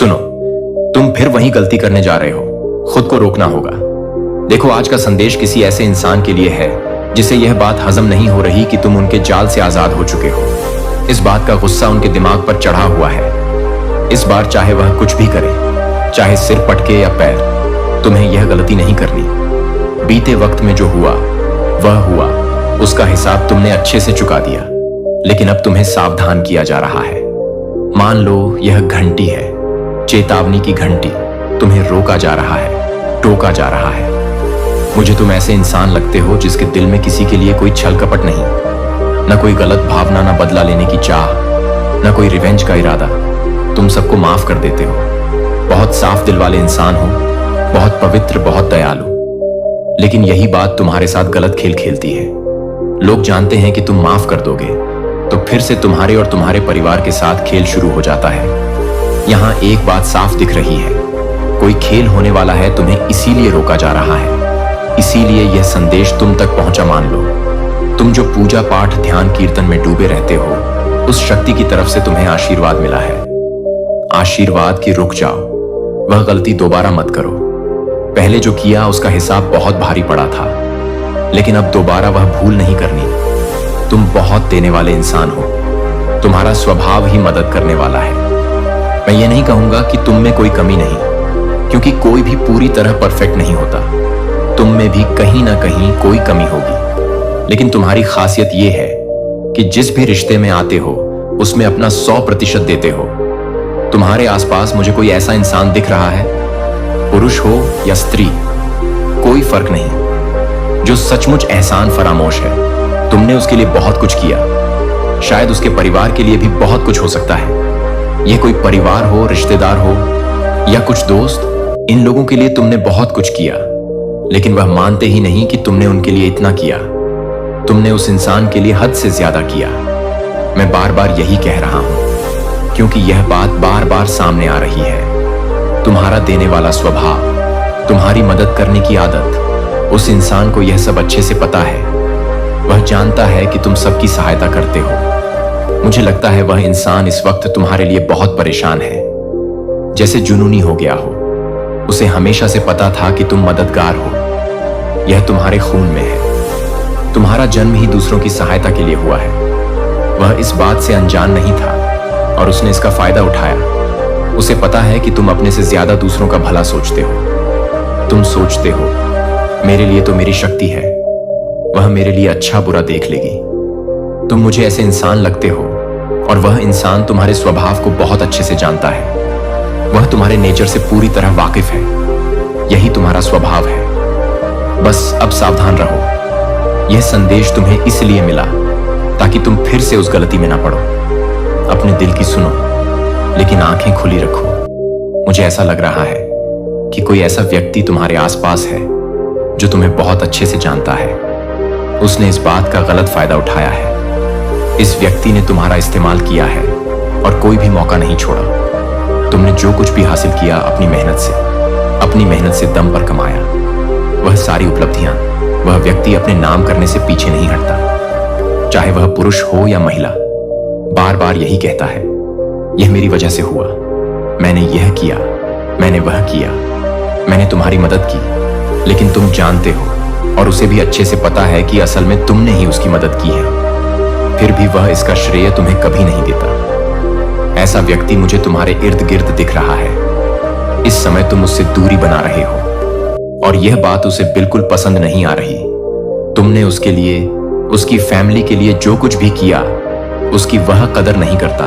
सुनो, तुम फिर वही गलती करने जा रहे हो। खुद को रोकना होगा। देखो, आज का संदेश किसी ऐसे इंसान के लिए है जिसे यह बात हजम नहीं हो रही कि तुम उनके जाल से आजाद हो चुके हो। इस बात का गुस्सा उनके दिमाग पर चढ़ा हुआ है। इस बार चाहे वह कुछ भी करे, चाहे सिर पटके या पैर, तुम्हें यह गलती नहीं करनी। बीते वक्त में जो हुआ वह हुआ, उसका हिसाब तुमने अच्छे से चुका दिया, लेकिन अब तुम्हें सावधान किया जा रहा है। मान लो यह घंटी है, चेतावनी की घंटी। तुम्हें रोका जा रहा है, टोका जा रहा है। मुझे तुम ऐसे इंसान लगते हो जिसके दिल में किसी के लिए कोई छल कपट नहीं, न कोई गलत भावना, न बदला लेने की चाह, न कोई रिवेंज का इरादा। तुम सबको माफ कर देते हो। बहुत साफ दिल वाले इंसान हो, बहुत पवित्र, बहुत दयालु। लेकिन यही बात तुम्हारे साथ गलत खेल खेलती है। लोग जानते हैं कि तुम माफ कर दोगे, तो फिर से तुम्हारे और तुम्हारे परिवार के साथ खेल शुरू हो जाता है। यहां एक बात साफ दिख रही है, कोई खेल होने वाला है, तुम्हें इसीलिए रोका जा रहा है। इसीलिए यह संदेश तुम तक पहुंचा। मान लो, तुम जो पूजा पाठ, ध्यान, कीर्तन में डूबे रहते हो, उस शक्ति की तरफ से तुम्हें आशीर्वाद मिला है। आशीर्वाद की रुक जाओ, वह गलती दोबारा मत करो। पहले जो किया उसका हिसाब बहुत भारी पड़ा था, लेकिन अब दोबारा वह भूल नहीं करनी। तुम बहुत देने वाले इंसान हो, तुम्हारा स्वभाव ही मदद करने वाला है। मैं ये नहीं कहूंगा कि तुम में कोई कमी नहीं, क्योंकि कोई भी पूरी तरह परफेक्ट नहीं होता। तुम में भी कहीं ना कहीं कोई कमी होगी, लेकिन तुम्हारी खासियत यह है कि जिस भी रिश्ते में आते हो उसमें अपना 100% देते हो। तुम्हारे आसपास मुझे कोई ऐसा इंसान दिख रहा है, पुरुष हो या स्त्री, कोई फर्क नहीं, जो सचमुच एहसान फरामोश है। तुमने उसके लिए बहुत कुछ किया, शायद उसके परिवार के लिए भी बहुत कुछ हो सकता है। यह कोई परिवार हो, रिश्तेदार हो या कुछ दोस्त, इन लोगों के लिए तुमने बहुत कुछ किया, लेकिन वह मानते ही नहीं कि तुमने उनके लिए इतना किया। तुमने उस इंसान के लिए हद से ज्यादा किया। मैं बार बार यही कह रहा हूं, क्योंकि यह बात बार बार सामने आ रही है। तुम्हारा देने वाला स्वभाव, तुम्हारी मदद करने की आदत, उस इंसान को यह सब अच्छे से पता है। वह जानता है कि तुम सबकी सहायता करते हो। मुझे लगता है वह इंसान इस वक्त तुम्हारे लिए बहुत परेशान है, जैसे जुनूनी हो गया हो। उसे हमेशा से पता था कि तुम मददगार हो, यह तुम्हारे खून में है। तुम्हारा जन्म ही दूसरों की सहायता के लिए हुआ है। वह इस बात से अनजान नहीं था और उसने इसका फायदा उठाया। उसे पता है कि तुम अपने से ज्यादा दूसरों का भला सोचते हो। तुम सोचते हो, मेरे लिए तो मेरी शक्ति है, वह मेरे लिए अच्छा बुरा देख लेगी। तुम मुझे ऐसे इंसान लगते हो, और वह इंसान तुम्हारे स्वभाव को बहुत अच्छे से जानता है। वह तुम्हारे नेचर से पूरी तरह वाकिफ है। यही तुम्हारा स्वभाव है। बस अब सावधान रहो। यह संदेश तुम्हें इसलिए मिला ताकि तुम फिर से उस गलती में ना पड़ो। अपने दिल की सुनो, लेकिन आंखें खुली रखो। मुझे ऐसा लग रहा है कि कोई ऐसा व्यक्ति तुम्हारे आसपास है जो तुम्हें बहुत अच्छे से जानता है। उसने इस बात का गलत फायदा उठाया है। इस व्यक्ति ने तुम्हारा इस्तेमाल किया है और कोई भी मौका नहीं छोड़ा। तुमने जो कुछ भी हासिल किया अपनी मेहनत से दम पर कमाया। वह सारी उपलब्धियां, वह व्यक्ति अपने नाम करने से पीछे नहीं हटता, चाहे वह पुरुष हो या महिला। बार बार यही कहता है, यह मेरी वजह से हुआ, मैंने यह किया, मैंने वह किया, मैंने तुम्हारी मदद की। लेकिन तुम जानते हो, और उसे भी अच्छे से पता है कि असल में तुमने ही उसकी मदद की है। फिर भी वह इसका श्रेय तुम्हें कभी नहीं देता। ऐसा व्यक्ति मुझे तुम्हारे इर्द गिर्द दिख रहा है। इस समय तुम उससे दूरी बना रहे हो, और यह बात उसे बिल्कुल पसंद नहीं आ रही। तुमने उसके लिए, उसकी फैमिली के लिए जो कुछ भी किया, उसकी वह कदर नहीं करता।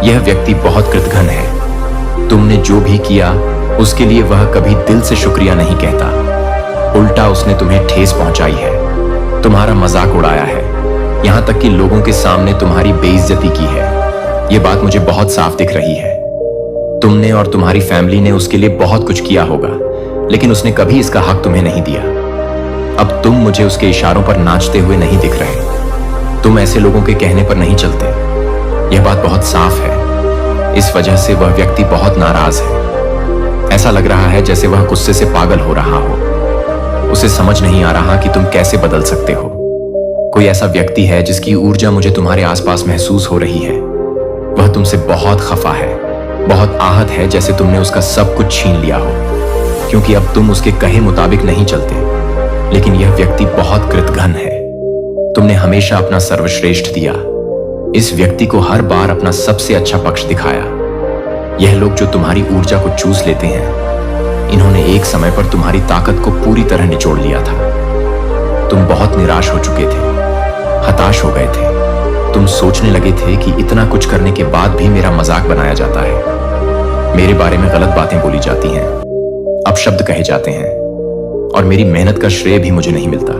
यह व्यक्ति बहुत कृतघ्न है। तुमने जो भी किया उसके लिए वह कभी दिल से शुक्रिया नहीं कहता। उल्टा उसने तुम्हें ठेस पहुंचाई है, तुम्हारा मजाक उड़ाया है, यहां तक कि लोगों के सामने तुम्हारी बेइज्जती की है। यह बात मुझे बहुत साफ दिख रही है। तुमने और तुम्हारी फैमिली ने उसके लिए बहुत कुछ किया होगा, लेकिन उसने कभी इसका हक तुम्हें नहीं दिया। अब तुम मुझे उसके इशारों पर नाचते हुए नहीं दिख रहे। तुम ऐसे लोगों के कहने पर नहीं चलते। यह बात बहुत साफ है। इस वजह से वह व्यक्ति बहुत नाराज है। ऐसा लग रहा है जैसे वह गुस्से से पागल हो रहा हो। उसे समझ नहीं आ रहा कि तुम कैसे बदल सकते हो। कोई ऐसा व्यक्ति है जिसकी ऊर्जा मुझे तुम्हारे आसपास महसूस हो रही है। वह तुमसे बहुत खफा है, बहुत आहत है, जैसे तुमने उसका सब कुछ छीन लिया हो, क्योंकि अब तुम उसके कहे मुताबिक नहीं चलते। लेकिन यह व्यक्ति बहुत कृतघ्न है। तुमने हमेशा अपना सर्वश्रेष्ठ दिया, इस व्यक्ति को हर बार अपना सबसे अच्छा पक्ष दिखाया। यह लोग जो तुम्हारी ऊर्जा को चूस लेते हैं, इन्होंने एक समय पर तुम्हारी ताकत को पूरी तरह निचोड़ लिया था। तुम बहुत निराश हो चुके थे, हताश हो गए थे। तुम सोचने लगे थे कि इतना कुछ करने के बाद भी मेरा मजाक बनाया जाता है, मेरे बारे में गलत बातें बोली जाती हैं, अपशब्द कहे जाते हैं, और मेरी मेहनत का श्रेय भी मुझे नहीं मिलता।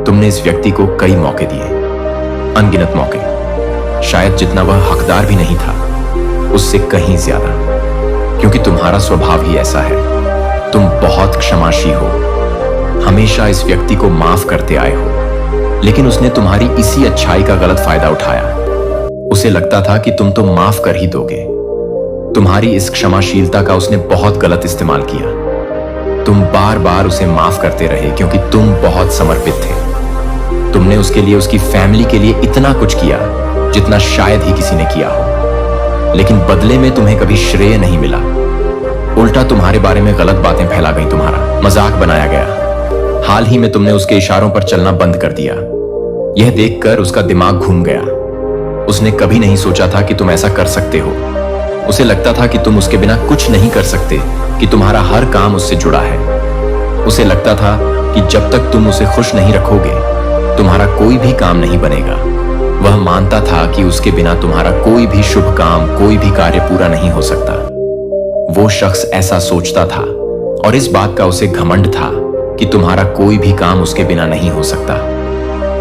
तुमने इस व्यक्ति को कई मौके दिए, अनगिनत मौके, शायद जितना वह हकदार भी नहीं था, उससे कहीं ज्यादा, क्योंकि तुम्हारा स्वभाव ही ऐसा है। तुम बहुत क्षमाशील हो, हमेशा इस व्यक्ति को माफ करते आए हो, लेकिन उसने तुम्हारी इसी अच्छाई का गलत फायदा उठाया। उसे लगता था कि तुम तो माफ कर ही दोगे। तुम्हारी इस क्षमाशीलता का उसने बहुत गलत इस्तेमाल किया। तुम बार बार उसे माफ करते रहे क्योंकि तुम बहुत समर्पित थे। तुमने उसके लिए, उसकी फैमिली के लिए इतना कुछ किया जितना शायद ही किसी ने किया हो, लेकिन बदले में तुम्हें कभी श्रेय नहीं मिला। उल्टा तुम्हारे बारे में गलत बातें फैला गई, तुम्हारा मजाक बनाया गया। हाल ही में तुमने उसके इशारों पर चलना बंद कर दिया। यह देखकर उसका दिमाग घूम गया। उसने कभी नहीं सोचा था कि तुम ऐसा कर सकते हो। उसे लगता था कि तुम उसके बिना कुछ नहीं कर सकते, कि तुम्हारा हर काम उससे जुड़ा है। उसे लगता था कि जब तक तुम उसे खुश नहीं रखोगे, तुम्हारा कोई भी काम नहीं बनेगा। वह मानता था कि उसके बिना तुम्हारा कोई भी शुभ काम, कोई भी कार्य पूरा नहीं हो सकता। वो शख्स ऐसा सोचता था, और इस बात का उसे घमंड था कि तुम्हारा कोई भी काम उसके बिना नहीं हो सकता।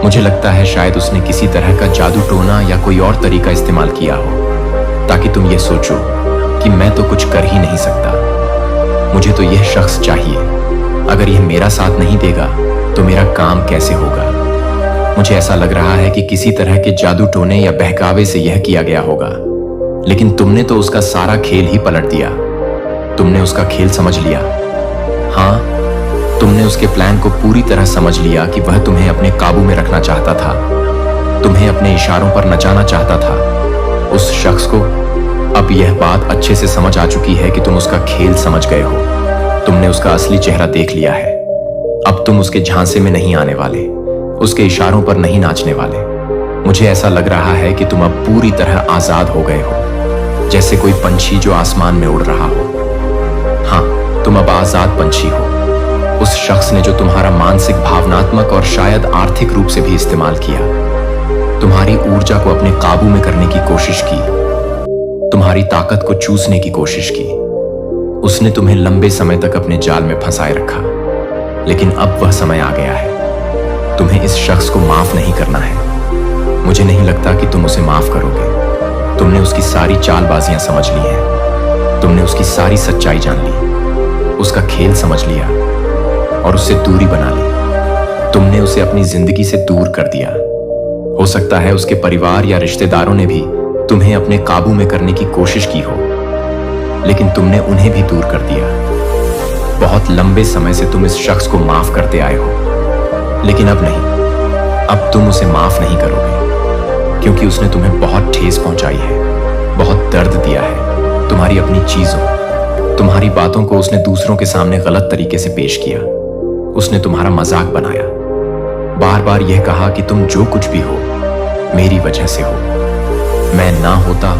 मुझे लगता है शायद उसने किसी तरह का जादू टोना या कोई और तरीका इस्तेमाल किया हो, ताकि तुम ये सोचो कि मैं तो कुछ कर ही नहीं सकता, मुझे तो यह शख्स चाहिए। अगर यह मेरा साथ नहीं देगा तो मेरा काम कैसे होगा? मुझे ऐसा लग रहा है कि किसी तरह के जादू टोने या बहकावे से यह किया गया होगा, लेकिन तुमने तो उसका सारा खेल ही पलट दिया। तुमने उसका खेल समझ लिया। हाँ, तुमने उसके प्लान को पूरी तरह समझ लिया कि वह तुम्हें अपने काबू में रखना चाहता था, तुम्हें अपने इशारों पर नचाना चाहता था। उस शख्स को अब यह बात अच्छे से समझ आ चुकी है कि तुम उसका खेल समझ गए हो। तुमने उसका असली चेहरा देख लिया है। अब तुम उसके झांसे में नहीं आने वाले, उसके इशारों पर नहीं नाचने वाले। मुझे ऐसा लग रहा है कि तुम अब पूरी तरह आजाद हो गए हो, जैसे कोई पंछी जो आसमान में उड़ रहा हो। हाँ, तुम अब आजाद पंछी हो। उस शख्स ने जो तुम्हारा मानसिक, भावनात्मक और शायद आर्थिक रूप से भी इस्तेमाल किया, तुम्हारी ऊर्जा को अपने काबू में करने की कोशिश की, तुम्हारी ताकत को चूसने की कोशिश की। उसने तुम्हें लंबे समय तक अपने जाल में फंसाए रखा, लेकिन अब वह समय आ गया है। तुम्हें इस शख्स को माफ नहीं करना है। मुझे नहीं लगता कि तुम उसे माफ करोगे। तुमने उसकी सारी चालबाजियां समझ ली हैं। तुमने उसकी सारी सच्चाई जान ली, उसका खेल समझ लिया और उससे दूरी बना ली। तुमने उसे अपनी जिंदगी से दूर कर दिया। हो सकता है उसके परिवार या रिश्तेदारों ने भी तुम्हें अपने काबू में करने की कोशिश की हो, लेकिन तुमने उन्हें भी दूर कर दिया। बहुत लंबे समय से तुम इस शख्स को माफ करते आए हो, लेकिन अब नहीं। अब तुम उसे माफ नहीं करोगे, क्योंकि उसने तुम्हें बहुत ठेस पहुंचाई है, बहुत दर्द दिया है। तुम्हारी अपनी चीजों, तुम्हारी बातों को उसने दूसरों के सामने गलत तरीके से पेश किया। उसने तुम्हारा मजाक बनाया, बार बार यह कहा कि तुम जो कुछ भी हो मेरी वजह से हो, मैं ना होता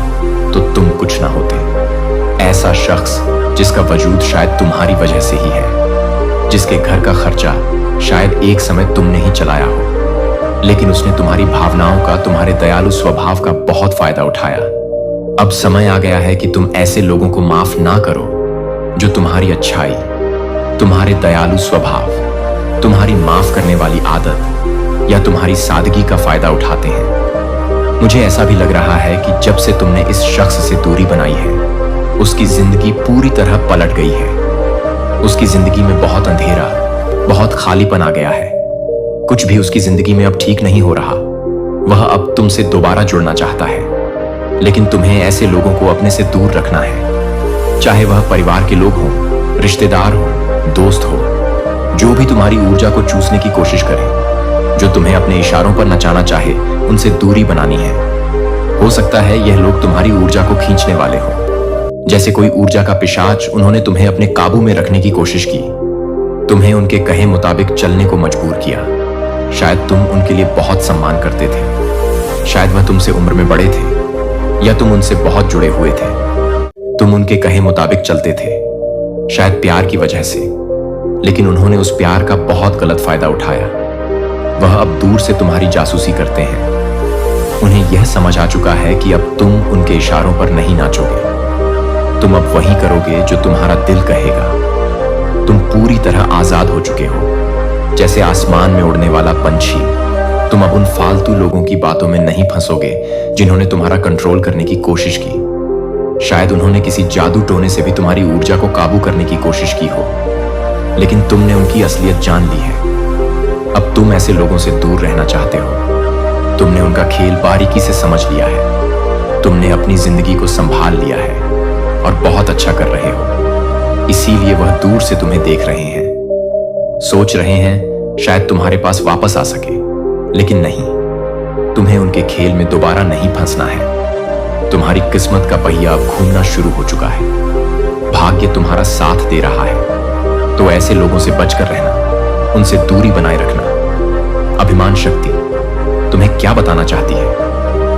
तो तुम कुछ ना होते। ऐसा शख्स जिसका वजूद शायद तुम्हारी वजह से ही है, जिसके घर का खर्चा शायद एक समय तुमने ही चलाया हो, लेकिन उसने तुम्हारी भावनाओं का, तुम्हारे दयालु स्वभाव का बहुत फायदा उठाया। अब समय आ गया है कि तुम ऐसे लोगों को माफ ना करो जो तुम्हारी अच्छाई, तुम्हारे दयालु स्वभाव, तुम्हारी माफ करने वाली आदत या तुम्हारी सादगी का फायदा उठाते हैं। मुझे ऐसा भी लग रहा है कि जब से तुमने इस शख्स से दूरी बनाई है, उसकी जिंदगी पूरी तरह पलट गई है। उसकी जिंदगी में बहुत अंधेरा, बहुत खालीपन आ गया है। कुछ भी उसकी जिंदगी में अब ठीक नहीं हो रहा। वह अब तुमसे दोबारा जुड़ना चाहता है, लेकिन तुम्हें ऐसे लोगों को अपने से दूर रखना है। चाहे वह परिवार के लोग हों, रिश्तेदार हो, दोस्त हो, जो भी तुम्हारी ऊर्जा को चूसने की कोशिश करे, जो तुम्हें अपने इशारों पर नचाना चाहे, उनसे दूरी बनानी है। हो सकता है यह लोग तुम्हारी ऊर्जा को खींचने वाले हो, जैसे कोई ऊर्जा का पिशाच उन्होंने तुम्हें अपने काबू में रखने की कोशिश की, तुम्हें उनके कहे मुताबिक चलने को मजबूर किया। शायद तुम उनके लिए बहुत सम्मान करते थे, शायद वह तुमसे उम्र में बड़े थे या तुम उनसे बहुत जुड़े हुए थे। तुम उनके कहे मुताबिक चलते थे, शायद प्यार की वजह से, लेकिन उन्होंने उस प्यार का बहुत गलत फायदा उठाया। वह अब दूर से तुम्हारी जासूसी करते हैं। उन्हें यह समझ आ चुका है कि अब तुम उनके इशारों पर नहीं नाचोगे। तुम अब वही करोगे जो तुम्हारा दिल कहेगा। तुम पूरी तरह आजाद हो चुके हो, जैसे आसमान में उड़ने वाला पंछी। तुम अब उन फालतू लोगों की बातों में नहीं फंसोगे जिन्होंने तुम्हारा कंट्रोल करने की कोशिश की। शायद उन्होंने किसी जादू टोने से भी तुम्हारी ऊर्जा को काबू करने की कोशिश की हो, लेकिन तुमने उनकी असलियत जान ली है। अब तुम ऐसे लोगों से दूर रहना चाहते हो। तुमने उनका खेल बारीकी से समझ लिया है। तुमने अपनी जिंदगी को संभाल लिया है और बहुत अच्छा कर रहे हो। इसीलिए वह दूर से तुम्हें देख रहे हैं, सोच रहे हैं शायद तुम्हारे पास वापस आ सके, लेकिन नहीं। तुम्हें उनके खेल में दोबारा नहीं फंसना है। तुम्हारी किस्मत का पहिया अब घूमना शुरू हो चुका है। भाग्य तुम्हारा साथ दे रहा है। तो ऐसे लोगों से बचकर रहना, उनसे दूरी बनाए रखना। अभिमान शक्ति तुम्हें क्या बताना चाहती है?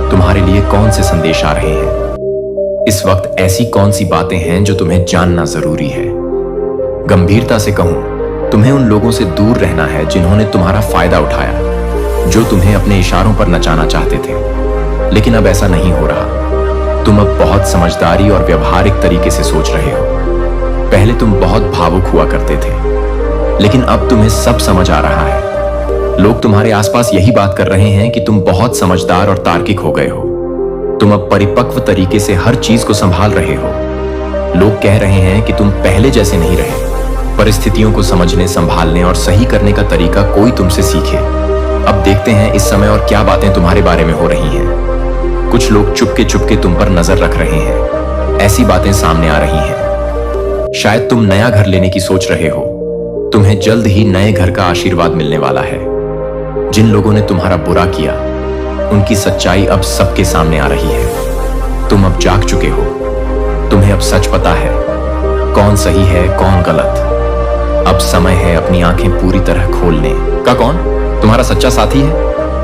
तुम्हारे लिए कौन से संदेश आ रहे हैं? इस वक्त ऐसी कौन सी बातें हैं जो तुम्हें जानना जरूरी है? गंभीरता से कहूं, तुम्हें उन लोगों से दूर रहना है जिन्होंने तुम्हारा फायदा उठाया, जो तुम्हें अपने इशारों पर नचाना चाहते थे। लेकिन अब ऐसा नहीं हो रहा। तुम अब बहुत समझदारी और व्यवहारिक तरीके से सोच रहे हो। पहले तुम बहुत भावुक हुआ करते थे, लेकिन अब तुम्हें सब समझ आ रहा है। लोग तुम्हारे आसपास यही बात कर रहे हैं कि तुम बहुत समझदार और तार्किक हो गए हो। तुम अब परिपक्व तरीके से हर चीज को संभाल रहे हो। लोग कह रहे हैं कि तुम पहले जैसे नहीं रहे। परिस्थितियों को समझने, संभालने और सही करने का तरीका कोई तुमसे सीखे। अब देखते हैं इस समय और क्या बातें तुम्हारे बारे में हो रही हैं। कुछ लोग चुपके चुपके तुम पर नजर रख रहे हैं। ऐसी बातें सामने आ रही हैं। शायद तुम नया घर लेने की सोच रहे हो। तुम्हें जल्द ही नए घर का आशीर्वाद मिलने वाला है। जिन लोगों ने तुम्हारा बुरा किया, उनकी सच्चाई अब सबके सामने आ रही है। तुम अब जाग चुके हो। तुम्हें अब सच पता है, कौन सही है कौन गलत। अब समय है अपनी आंखें पूरी तरह खोलने का। कौन तुम्हारा सच्चा साथी है,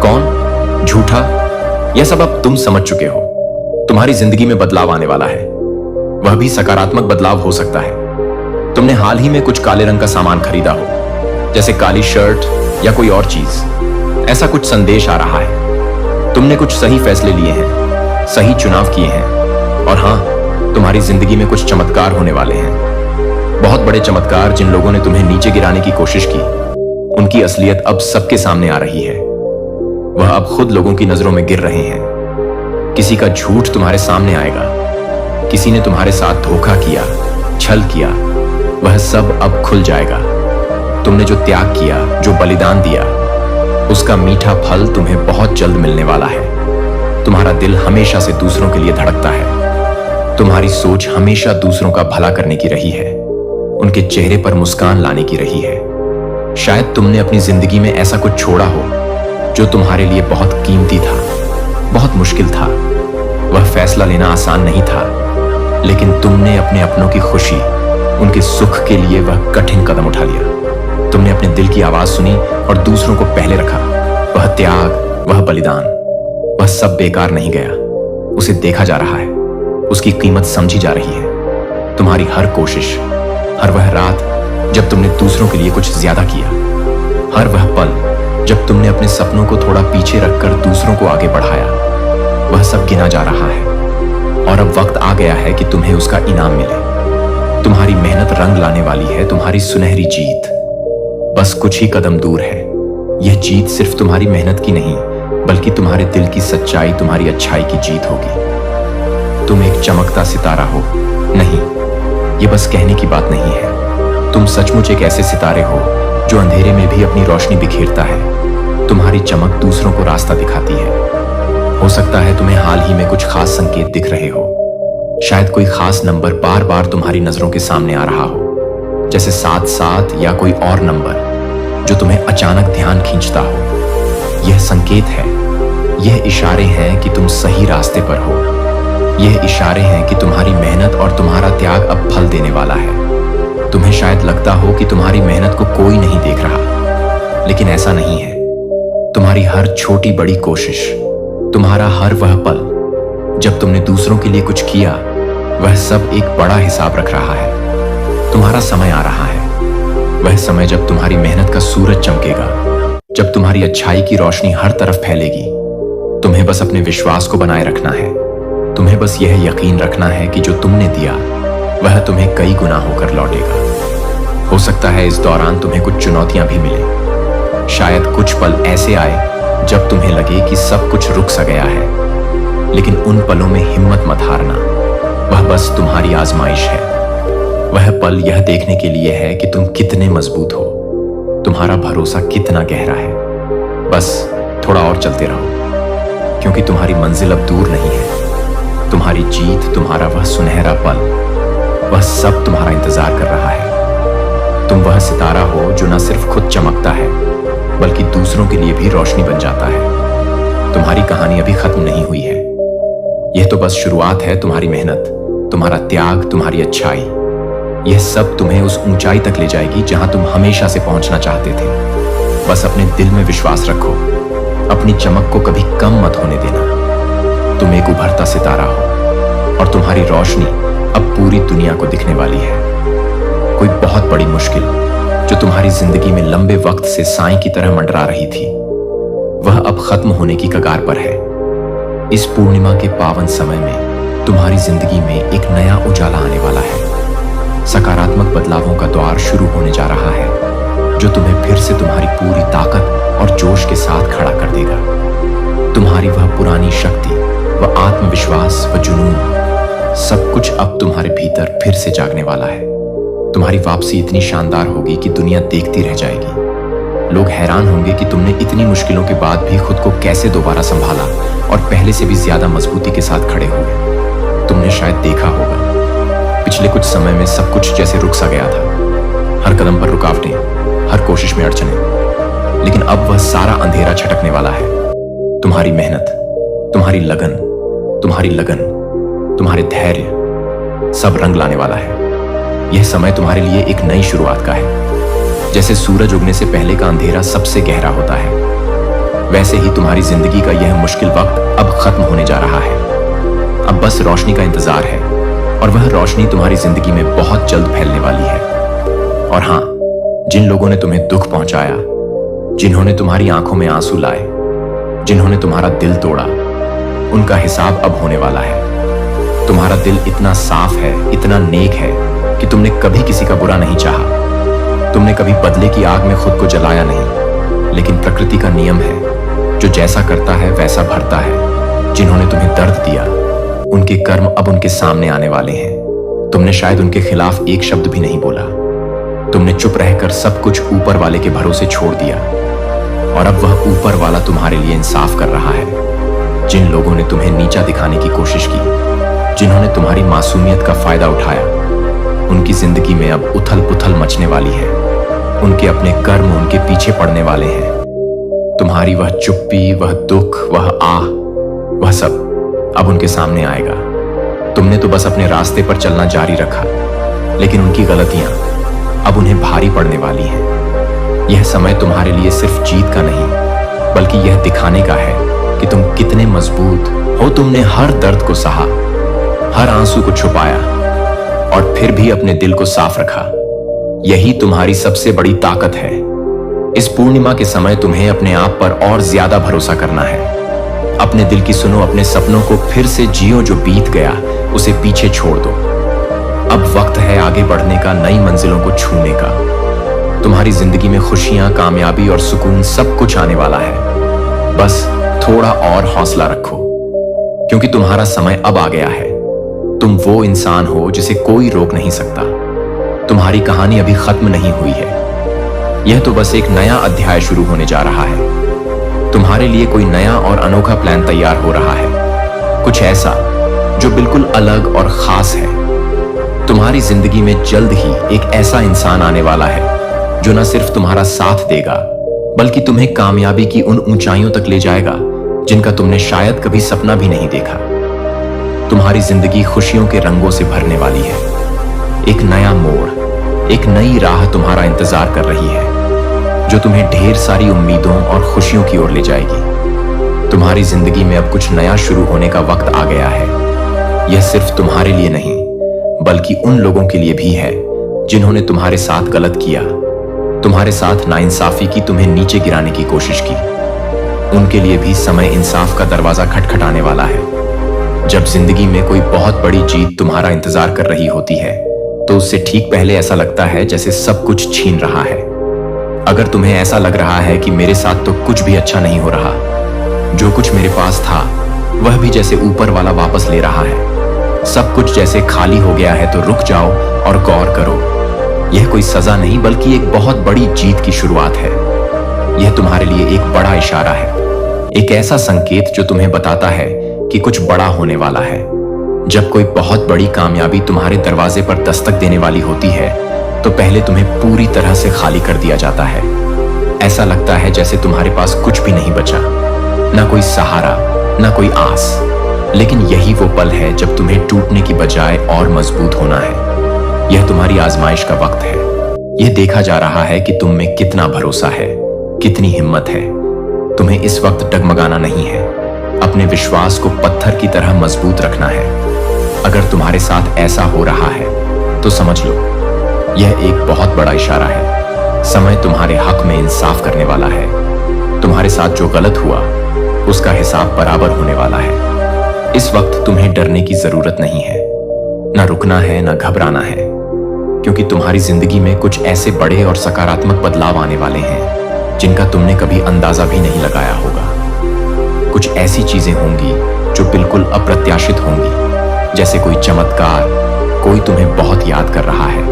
कौन झूठा, यह सब अब तुम समझ चुके हो। तुम्हारी जिंदगी में बदलाव आने वाला है। वह भी सकारात्मक बदलाव हो सकता है। तुमने हाल ही में कुछ काले रंग का सामान खरीदा हो, जैसे काली शर्ट या कोई और चीज। ऐसा कुछ संदेश आ रहा है। तुमने कुछ सही फैसले लिए हैं, सही चुनाव किए हैं। और हां, तुम्हारी जिंदगी में कुछ चमत्कार होने वाले हैं। बहुत बड़े चमत्कार। जिन लोगों ने तुम्हें नीचे गिराने की कोशिश की, उनकी असलियत अब सबके सामने आ रही है। वह अब खुद लोगों की नजरों में गिर रहे हैं। किसी का झूठ तुम्हारे सामने आएगा। किसी ने तुम्हारे साथ धोखा किया, छल किया, वह सब अब खुल जाएगा। तुमने जो त्याग किया, जो बलिदान दिया, उसका मीठा फल तुम्हें बहुत जल्द मिलने वाला है। तुम्हारा दिल हमेशा से दूसरों के लिए धड़कता है। तुम्हारी सोच हमेशा दूसरों का भला करने की रही है, उनके चेहरे पर मुस्कान लाने की रही है। शायद तुमने अपनी जिंदगी में ऐसा कुछ छोड़ा हो जो तुम्हारे लिए बहुत कीमती था, बहुत मुश्किल था। वह फैसला लेना आसान नहीं था, लेकिन तुमने अपने अपनों की खुशी, उनके सुख के लिए वह कठिन कदम उठा लिया। तुमने अपने दिल की आवाज सुनी और दूसरों को पहले रखा। वह त्याग, वह बलिदान, वह सब बेकार नहीं गया। उसे देखा जा रहा है, उसकी कीमत समझी जा रही है। तुम्हारी हर कोशिश, हर वह रात जब तुमने दूसरों के लिए कुछ ज्यादा किया, हर वह पल जब तुमने अपने सपनों को थोड़ा पीछे रखकर दूसरों को आगे बढ़ाया, वह सब गिना जा रहा है। और अब वक्त आ गया है कि तुम्हें उसका इनाम मिले। तुम्हारी मेहनत रंग लाने वाली है, तुम्हारी सुनहरी जीत बस कुछ ही कदम दूर है। यह जीत सिर्फ तुम्हारी मेहनत की नहीं, बल्कि तुम्हारे दिल की सच्चाई, तुम्हारी अच्छाई की जीत होगी। तुम एक चमकता सितारा हो। नहीं, ये बस कहने की बात नहीं है। तुम सचमुच एक ऐसे सितारे हो जो अंधेरे में भी अपनी रोशनी बिखेरता है। तुम्हारी चमक दूसरों को रास्ता दिखाती है। हो सकता है तुम्हें हाल ही में कुछ खास संकेत दिख रहे हो। शायद कोई खास नंबर बार बार तुम्हारी नजरों के सामने आ रहा हो, जैसे 77 या कोई और नंबर जो तुम्हें अचानक ध्यान खींचता हो। यह संकेत है, यह इशारे हैं कि तुम सही रास्ते पर हो। यह इशारे हैं कि तुम्हारी मेहनत और तुम्हारा त्याग अब फल देने वाला है। तुम्हें शायद लगता हो कि तुम्हारी मेहनत को कोई नहीं देख रहा, लेकिन ऐसा नहीं है। तुम्हारी हर छोटी बड़ी कोशिश, तुम्हारा हर वह पल जब तुमने दूसरों के लिए कुछ किया, वह सब एक बड़ा हिसाब रख रहा है। तुम्हारा समय आ रहा है, वह समय जब तुम्हारी मेहनत का सूरज चमकेगा, जब तुम्हारी अच्छाई की रोशनी हर तरफ फैलेगी। तुम्हें बस अपने विश्वास को बनाए रखना है। तुम्हें बस यह यकीन रखना है कि जो तुमने दिया वह तुम्हें कई गुना होकर लौटेगा। हो सकता है इस दौरान तुम्हें कुछ चुनौतियां भी मिले। शायद कुछ पल ऐसे आए जब तुम्हें लगे कि सब कुछ रुक सा गया है, लेकिन उन पलों में हिम्मत मत हारना। वह बस तुम्हारी आजमाइश है। वह पल यह देखने के लिए है कि तुम कितने मजबूत हो, तुम्हारा भरोसा कितना गहरा है। बस थोड़ा और चलते रहो, क्योंकि तुम्हारी मंजिल अब दूर नहीं है। तुम्हारी जीत, तुम्हारा वह सुनहरा पल, वह सब तुम्हारा इंतजार कर रहा है। तुम वह सितारा हो जो न सिर्फ खुद चमकता है, बल्कि दूसरों के लिए भी रोशनी बन जाता है। तुम्हारी कहानी अभी खत्म नहीं हुई है। यह तो बस शुरुआत है। तुम्हारी मेहनत, तुम्हारा त्याग, तुम्हारी अच्छाई, यह सब तुम्हें उस ऊंचाई तक ले जाएगी जहां तुम हमेशा से पहुंचना चाहते थे। बस अपने दिल में विश्वास रखो, अपनी चमक को कभी कम मत होने देना। तुम एक उभरता सितारा हो और तुम्हारी रोशनी अब पूरी दुनिया को दिखने वाली है। कोई बहुत बड़ी मुश्किल जो तुम्हारी जिंदगी में लंबे वक्त से साईं की तरह मंडरा रही थी, वह अब खत्म होने की कगार पर है। इस पूर्णिमा के पावन समय में तुम्हारी जिंदगी में एक नया उजाला आने वाला है। सकारात्मक बदलावों का द्वार शुरू होने जा रहा है, जो तुम्हें फिर से तुम्हारी पूरी ताकत और जोश के साथ खड़ा कर देगा। तुम्हारी वह पुरानी शक्ति, वह आत्मविश्वास, वह जुनून, सब कुछ अब तुम्हारे भीतर फिर से जागने वाला है। तुम्हारी वापसी इतनी शानदार होगी कि दुनिया देखती रह जाएगी। लोग हैरान होंगे कि तुमने इतनी मुश्किलों के बाद भी खुद को कैसे दोबारा संभाला और पहले से भी ज्यादा मजबूती के साथ खड़े हुए। तुमने शायद देखा होगा, पिछले कुछ समय में सब कुछ जैसे रुक सा गया था। हर कदम पर रुकावटें, हर कोशिश में अड़चनें, लेकिन अब वह सारा अंधेरा छटकने वाला है। तुम्हारी मेहनत, तुम्हारी लगन, तुम्हारे धैर्य, सब रंग लाने वाला है। यह समय तुम्हारे लिए एक नई शुरुआत का है। जैसे सूरज उगने से पहले का अंधेरा सबसे गहरा होता है, वैसे ही तुम्हारी जिंदगी का यह मुश्किल वक्त अब खत्म होने जा रहा है। अब बस रोशनी का इंतजार है, और वह रोशनी तुम्हारी जिंदगी में बहुत जल्द फैलने वाली है। और हां, जिन लोगों ने तुम्हें दुख पहुंचाया, जिन्होंने तुम्हारी आंखों में आंसू लाए, जिन्होंने तुम्हारा दिल तोड़ा, उनका हिसाब अब होने वाला है। तुम्हारा दिल इतना साफ है, इतना नेक है कि तुमने कभी किसी का बुरा नहीं चाहा। तुमने कभी बदले की आग में खुद को जलाया नहीं। लेकिन प्रकृति का नियम है, जो जैसा करता है वैसा भरता है। जिन्होंने तुम्हें दर्द दिया, उनके कर्म अब उनके सामने आने वाले हैं। तुमने शायद उनके खिलाफ एक शब्द भी नहीं बोला। तुमने चुप रहकर सब कुछ ऊपर वाले के भरोसे छोड़ दिया, और अब वह ऊपर वाला तुम्हारे लिए इंसाफ कर रहा है। जिन लोगों ने तुम्हें नीचा दिखाने की कोशिश की, जिन्होंने तुम्हारी मासूमियत का फायदा उठाया, उनकी जिंदगी में अब उथल पुथल मचने वाली है। उनके अपने कर्म उनके पीछे पड़ने वाले हैं। तुम्हारी वह चुप्पी, वह दुख, वह आह, वह सब अब उनके सामने आएगा। तुमने तो बस अपने रास्ते पर चलना जारी रखा, लेकिन उनकी गलतियां अब उन्हें भारी पड़ने वाली हैं। यह समय तुम्हारे लिए सिर्फ जीत का नहीं, बल्कि यह दिखाने का है कि तुम कितने मजबूत हो। तुमने हर दर्द को सहा, हर आंसू को छुपाया, और फिर भी अपने दिल को साफ रखा। यही तुम्हारी सबसे बड़ी ताकत है। इस पूर्णिमा के समय तुम्हें अपने आप पर और ज्यादा भरोसा करना है। अपने दिल की सुनो, अपने सपनों को फिर से जियो। जो बीत गया उसे पीछे छोड़ दो। अब वक्त है आगे बढ़ने का, नई मंजिलों को छूने का। तुम्हारी जिंदगी में खुशियां, कामयाबी और सुकून सब कुछ आने वाला है। बस थोड़ा और हौसला रखो, क्योंकि तुम्हारा समय अब आ गया है। तुम वो इंसान हो जिसे कोई रोक नहीं सकता। तुम्हारी कहानी अभी खत्म नहीं हुई है। यह तो बस एक नया अध्याय शुरू होने जा रहा है। तुम्हारे लिए कोई नया और अनोखा प्लान तैयार हो रहा है, कुछ ऐसा जो बिल्कुल अलग और खास है। तुम्हारी जिंदगी में जल्द ही एक ऐसा इंसान आने वाला है जो न सिर्फ तुम्हारा साथ देगा, बल्कि तुम्हें कामयाबी की उन ऊंचाइयों तक ले जाएगा जिनका तुमने शायद कभी सपना भी नहीं देखा। तुम्हारी जिंदगी खुशियों के रंगों से भरने वाली है। एक नया मोड़, एक नई राह तुम्हारा इंतजार कर रही है, जो तुम्हें ढेर सारी उम्मीदों और खुशियों की ओर ले जाएगी। तुम्हारी जिंदगी में अब कुछ नया शुरू होने का वक्त आ गया है। यह सिर्फ तुम्हारे लिए नहीं, बल्कि उन लोगों के लिए भी है जिन्होंने तुम्हारे साथ गलत किया, तुम्हारे साथ नाइंसाफी की, तुम्हें नीचे गिराने की कोशिश की। उनके लिए भी समय इंसाफ का दरवाजा खटखटाने वाला है। जब जिंदगी में कोई बहुत बड़ी जीत तुम्हारा इंतजार कर रही होती है, तो उससे ठीक पहले ऐसा लगता है जैसे सब कुछ छीन रहा है। अगर तुम्हें ऐसा लग रहा है कि मेरे साथ तो कुछ भी अच्छा नहीं हो रहा, जो कुछ मेरे पास था वह भी जैसे ऊपर वाला वापस ले रहा है, सब कुछ जैसे खाली हो गया है, तो रुक जाओ और गौर करो। यह कोई सजा नहीं, बल्कि एक बहुत बड़ी जीत की शुरुआत है। यह तुम्हारे लिए एक बड़ा इशारा है, एक ऐसा संकेत जो तुम्हें बताता है कि कुछ बड़ा होने वाला है। जब कोई बहुत बड़ी कामयाबी तुम्हारे दरवाजे पर दस्तक देने वाली होती है, तो पहले तुम्हें पूरी तरह से खाली कर दिया जाता है। ऐसा लगता है जैसे तुम्हारे पास कुछ भी नहीं बचा, ना कोई सहारा, ना कोई आस। लेकिन यही वो पल है जब तुम्हें टूटने की बजाय और मजबूत होना है। यह तुम्हारी आजमाइश का वक्त है। यह देखा जा रहा है कि तुम में कितना भरोसा है, कितनी हिम्मत है। तुम्हें इस वक्त डगमगाना नहीं है, अपने विश्वास को पत्थर की तरह मजबूत रखना है। अगर तुम्हारे साथ ऐसा हो रहा है, तो समझ लो यह एक बहुत बड़ा इशारा है। समय तुम्हारे हक में इंसाफ करने वाला है। तुम्हारे साथ जो गलत हुआ, उसका हिसाब बराबर होने वाला है। इस वक्त तुम्हें डरने की जरूरत नहीं है, ना रुकना है, ना घबराना है, क्योंकि तुम्हारी जिंदगी में कुछ ऐसे बड़े और सकारात्मक बदलाव आने वाले हैं जिनका तुमने कभी अंदाजा भी नहीं लगाया होगा। कुछ ऐसी चीजें होंगी जो बिल्कुल अप्रत्याशित होंगी, जैसे कोई चमत्कार, कोई तुम्हें बहुत याद कर रहा है,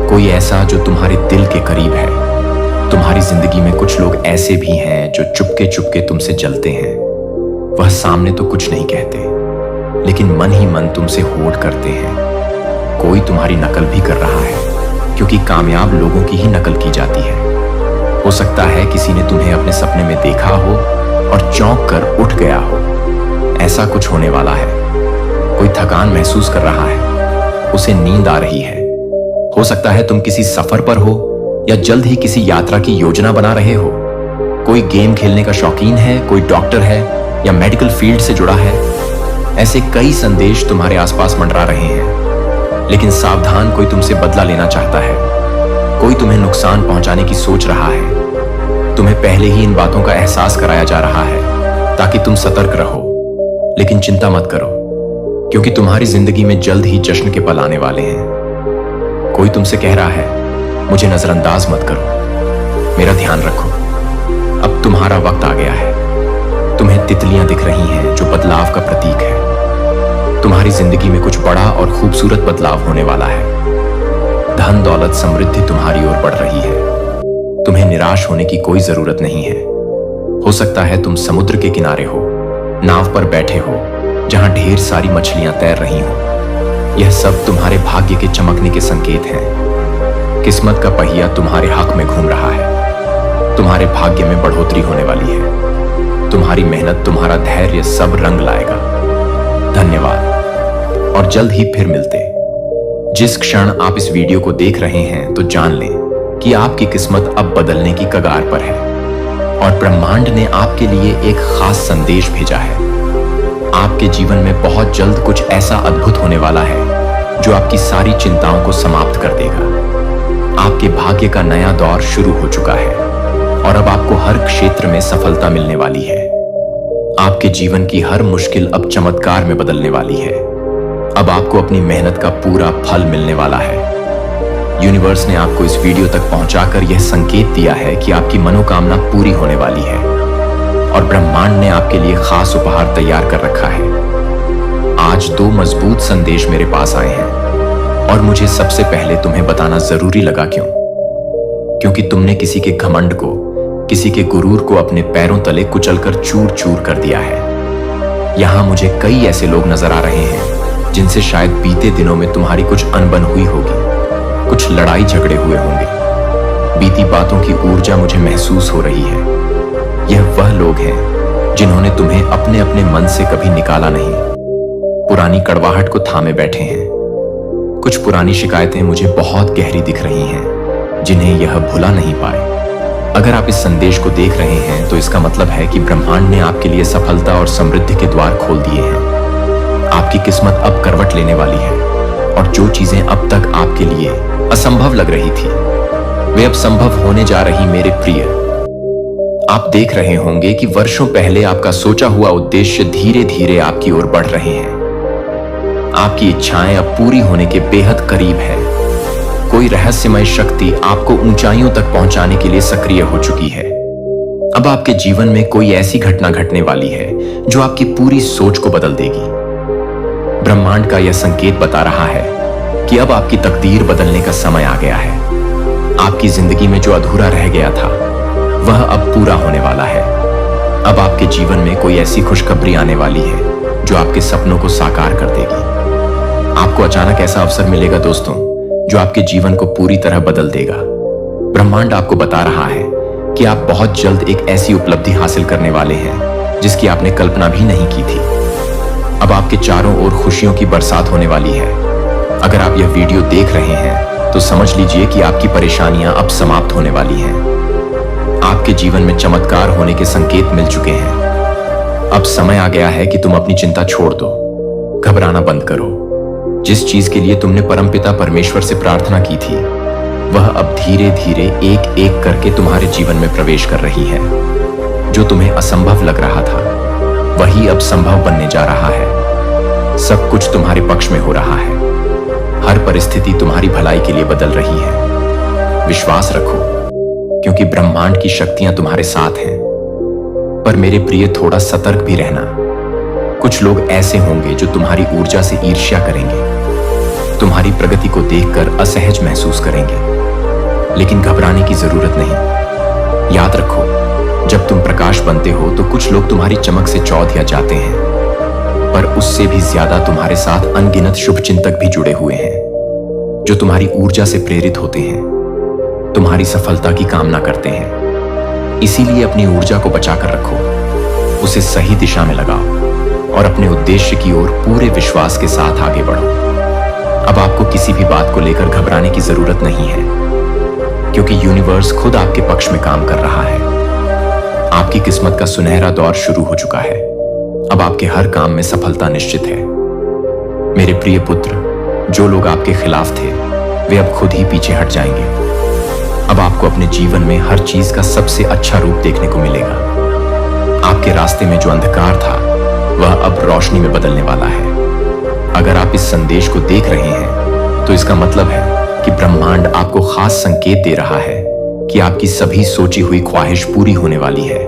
कोई ऐसा जो तुम्हारे दिल के करीब है। तुम्हारी जिंदगी में कुछ लोग ऐसे भी हैं जो चुपके चुपके तुमसे जलते हैं। वह सामने तो कुछ नहीं कहते, लेकिन मन ही मन तुमसे होड़ करते हैं। कोई तुम्हारी नकल भी कर रहा है, क्योंकि कामयाब लोगों की ही नकल की जाती है। हो सकता है किसी ने तुम्हें अपने सपने में देखा हो और चौंक कर उठ गया हो। ऐसा कुछ होने वाला है। कोई थकान महसूस कर रहा है, उसे नींद आ रही है। हो सकता है तुम किसी सफर पर हो या जल्द ही किसी यात्रा की योजना बना रहे हो। कोई गेम खेलने का शौकीन है, कोई डॉक्टर है या मेडिकल फील्ड से जुड़ा है। ऐसे कई संदेश तुम्हारे आसपास मंडरा रहे हैं। लेकिन सावधान, कोई तुमसे बदला लेना चाहता है। कोई तुम्हें नुकसान पहुंचाने की सोच रहा है। तुम्हें पहले ही इन बातों का एहसास कराया जा रहा है ताकि तुम सतर्क रहो। लेकिन चिंता मत करो, क्योंकि तुम्हारी जिंदगी में जल्द ही जश्न के पल आने वाले हैं। कोई तुमसे कह रहा है, मुझे नजरअंदाज मत करो, मेरा ध्यान रखो। अब तुम्हारा वक्त आ गया है। तुम्हें तितलियां दिख रही हैं जो बदलाव का प्रतीक है। तुम्हारी जिंदगी में कुछ बड़ा और खूबसूरत बदलाव होने वाला है। धन दौलत समृद्धि तुम्हारी ओर बढ़ रही है। तुम्हें निराश होने की कोई जरूरत नहीं है। हो सकता है तुम समुद्र के किनारे हो, नाव पर बैठे हो, जहां ढेर सारी मछलियां तैर रही हो। यह सब तुम्हारे भाग्य के चमकने के संकेत हैं। किस्मत का पहिया तुम्हारे हक में घूम रहा है। तुम्हारे भाग्य में बढ़ोतरी होने वाली है। तुम्हारी मेहनत, तुम्हारा धैर्य सब रंग लाएगा। धन्यवाद, और जल्द ही फिर मिलते। जिस क्षण आप इस वीडियो को देख रहे हैं, तो जान लें कि आपकी किस्मत अब बदलने की कगार पर है और ब्रह्मांड ने आपके लिए एक खास संदेश भेजा है। आपके जीवन में बहुत जल्द कुछ ऐसा अद्भुत होने वाला है जो आपकी सारी चिंताओं को समाप्त कर देगा। आपके भाग्य का नया दौर शुरू हो चुका है और अब आपको हर क्षेत्र में सफलता मिलने वाली है। आपके जीवन की हर मुश्किल अब चमत्कार में बदलने वाली है। अब आपको अपनी मेहनत का पूरा फल मिलने वाला है। यूनिवर्स ने आपको इस वीडियो तक पहुंचाकर यह संकेत दिया है कि आपकी मनोकामना पूरी होने वाली है और ब्रह्मांड ने आपके लिए खास उपहार तैयार कर रखा है। आज 2 मजबूत संदेश मेरे पास आए हैं और मुझे सबसे पहले तुम्हें बताना जरूरी लगा। क्योंकि तुमने किसी के घमंड को, किसी के गुरूर को अपने पैरों तले कुचलकर चूर चूर कर दिया है। यहां मुझे कई ऐसे लोग नजर आ रहे हैं जिनसे शायद बीते दिनों में तुम्हारी कुछ अनबन हुई होगी, कुछ लड़ाई झगड़े हुए होंगे। बीती बातों की ऊर्जा मुझे महसूस हो रही है। यह वह लोग हैं जिन्होंने तुम्हें अपने अपने मन से कभी निकाला नहीं। पुरानी कड़वाहट को थामे बैठे हैं। कुछ पुरानी शिकायतें मुझे बहुत गहरी दिख रही हैं, जिन्हें यह भुला नहीं पाए। अगर आप इस संदेश को देख रहे हैं तो इसका मतलब है कि ब्रह्मांड ने आपके लिए सफलता और समृद्धि के द्वार खोल दिए हैं। आपकी किस्मत अब करवट लेने वाली है और जो चीजें अब तक आपके लिए असंभव लग रही थी, वे अब संभव होने जा रही। मेरे प्रिय, आप देख रहे होंगे कि वर्षों पहले आपका सोचा हुआ उद्देश्य धीरे धीरे आपकी ओर बढ़ रहे हैं। आपकी इच्छाएं अब पूरी होने के बेहद करीब है। कोई रहस्यमय शक्ति आपको ऊंचाइयों तक पहुंचाने के लिए सक्रिय हो चुकी है। अब आपके जीवन में कोई ऐसी घटना घटने वाली है जो आपकी पूरी सोच को बदल देगी। ब्रह्मांड का यह संकेत बता रहा है कि अब आपकी तकदीर बदलने का समय आ गया है। आपकी जिंदगी में जो अधूरा रह गया था, वह अब पूरा होने वाला है। अब आपके जीवन में कोई ऐसी खुशखबरी आने वाली है जो आपके सपनों को साकार कर देगी। आपको अचानक ऐसा अवसर मिलेगा दोस्तों, जो आपके जीवन को पूरी तरह बदल देगा। ब्रह्मांड आपको बता रहा है कि आप बहुत जल्द एक ऐसी उपलब्धि हासिल करने वाले हैं जिसकी आपने कल्पना भी नहीं की थी। अब आपके चारों ओर खुशियों की बरसात होने वाली है। अगर आप यह वीडियो देख रहे हैं तो समझ लीजिए कि आपकी परेशानियां अब समाप्त होने वाली हैं। आपके जीवन में चमत्कार होने के संकेत मिल चुके हैं। अब समय आ गया है कि तुम अपनी चिंता छोड़ दो, घबराना बंद करो। जिस चीज के लिए तुमने परमपिता परमेश्वर से प्रार्थना की थी, वह अब धीरे धीरे एक एक करके तुम्हारे जीवन में प्रवेश कर रही है। जो तुम्हें असंभव लग रहा था, वही अब संभव बनने जा रहा है। सब कुछ तुम्हारे पक्ष में हो रहा है। हर परिस्थिति तुम्हारी भलाई के लिए बदल रही है। विश्वास रखो, क्योंकि ब्रह्मांड की शक्तियां तुम्हारे साथ हैं। पर मेरे प्रिय, थोड़ा सतर्क भी रहना। कुछ लोग ऐसे होंगे जो तुम्हारी ऊर्जा से ईर्ष्या करेंगे, तुम्हारी प्रगति को देखकर असहज महसूस करेंगे। लेकिन घबराने की जरूरत नहीं। याद रखो, जब तुम प्रकाश बनते हो तो कुछ लोग तुम्हारी चमक से चौंधिया जाते हैं, पर उससे भी ज्यादा तुम्हारे साथ अनगिनत शुभचिंतक भी जुड़े हुए हैं, जो तुम्हारी ऊर्जा से प्रेरित होते हैं, तुम्हारी सफलता की कामना करते हैं। इसीलिए अपनी ऊर्जा को बचाकर रखो, उसे सही दिशा में लगाओ और अपने उद्देश्य की ओर पूरे विश्वास के साथ आगे बढ़ो। अब आपको किसी भी बात को लेकर घबराने की जरूरत नहीं है, क्योंकि यूनिवर्स खुद आपके पक्ष में काम कर रहा है। आपकी किस्मत का सुनहरा दौर शुरू हो चुका है। अब आपके हर काम में सफलता निश्चित है। मेरे प्रिय पुत्र, जो लोग आपके खिलाफ थे, वे अब खुद ही पीछे हट जाएंगे। अब आपको अपने जीवन में हर चीज का सबसे अच्छा रूप देखने को मिलेगा। आपके रास्ते में जो अंधकार था, वह अब रोशनी में बदलने वाला है। अगर आप इस संदेश को देख रहे हैं तो इसका मतलब है कि ब्रह्मांड आपको खास संकेत दे रहा है कि आपकी सभी सोची हुई ख्वाहिश पूरी होने वाली है।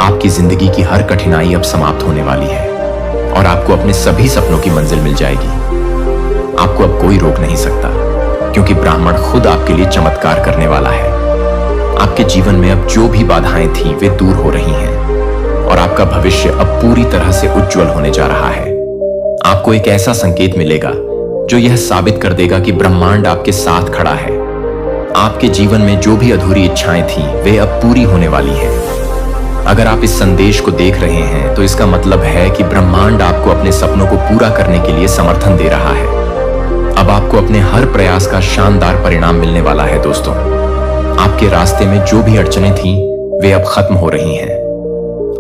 आपकी जिंदगी की हर कठिनाई अब समाप्त होने वाली है और आपको अपने सभी सपनों की मंजिल मिल जाएगी। आपको अब कोई रोक नहीं सकता, क्योंकि ब्रह्मांड खुद आपके लिए चमत्कार करने वाला है। आपके जीवन में अब जो भी बाधाएं थीं, वे दूर हो रही हैं और आपका भविष्य अब पूरी तरह से उज्जवल होने जा रहा है। आपको एक ऐसा संकेत मिलेगा जो यह साबित कर देगा कि ब्रह्मांड आपके साथ खड़ा है। आपके जीवन में जो भी अधूरी इच्छाएं थीं, वे अब पूरी होने वाली हैं। अगर आप इस संदेश को देख रहे हैं तो इसका मतलब है कि ब्रह्मांड आपको अपने सपनों को पूरा करने के लिए समर्थन दे रहा है। अब आपको अपने हर प्रयास का शानदार परिणाम मिलने वाला है दोस्तों। आपके रास्ते में जो भी अड़चनें थीं, वे अब खत्म हो रही हैं।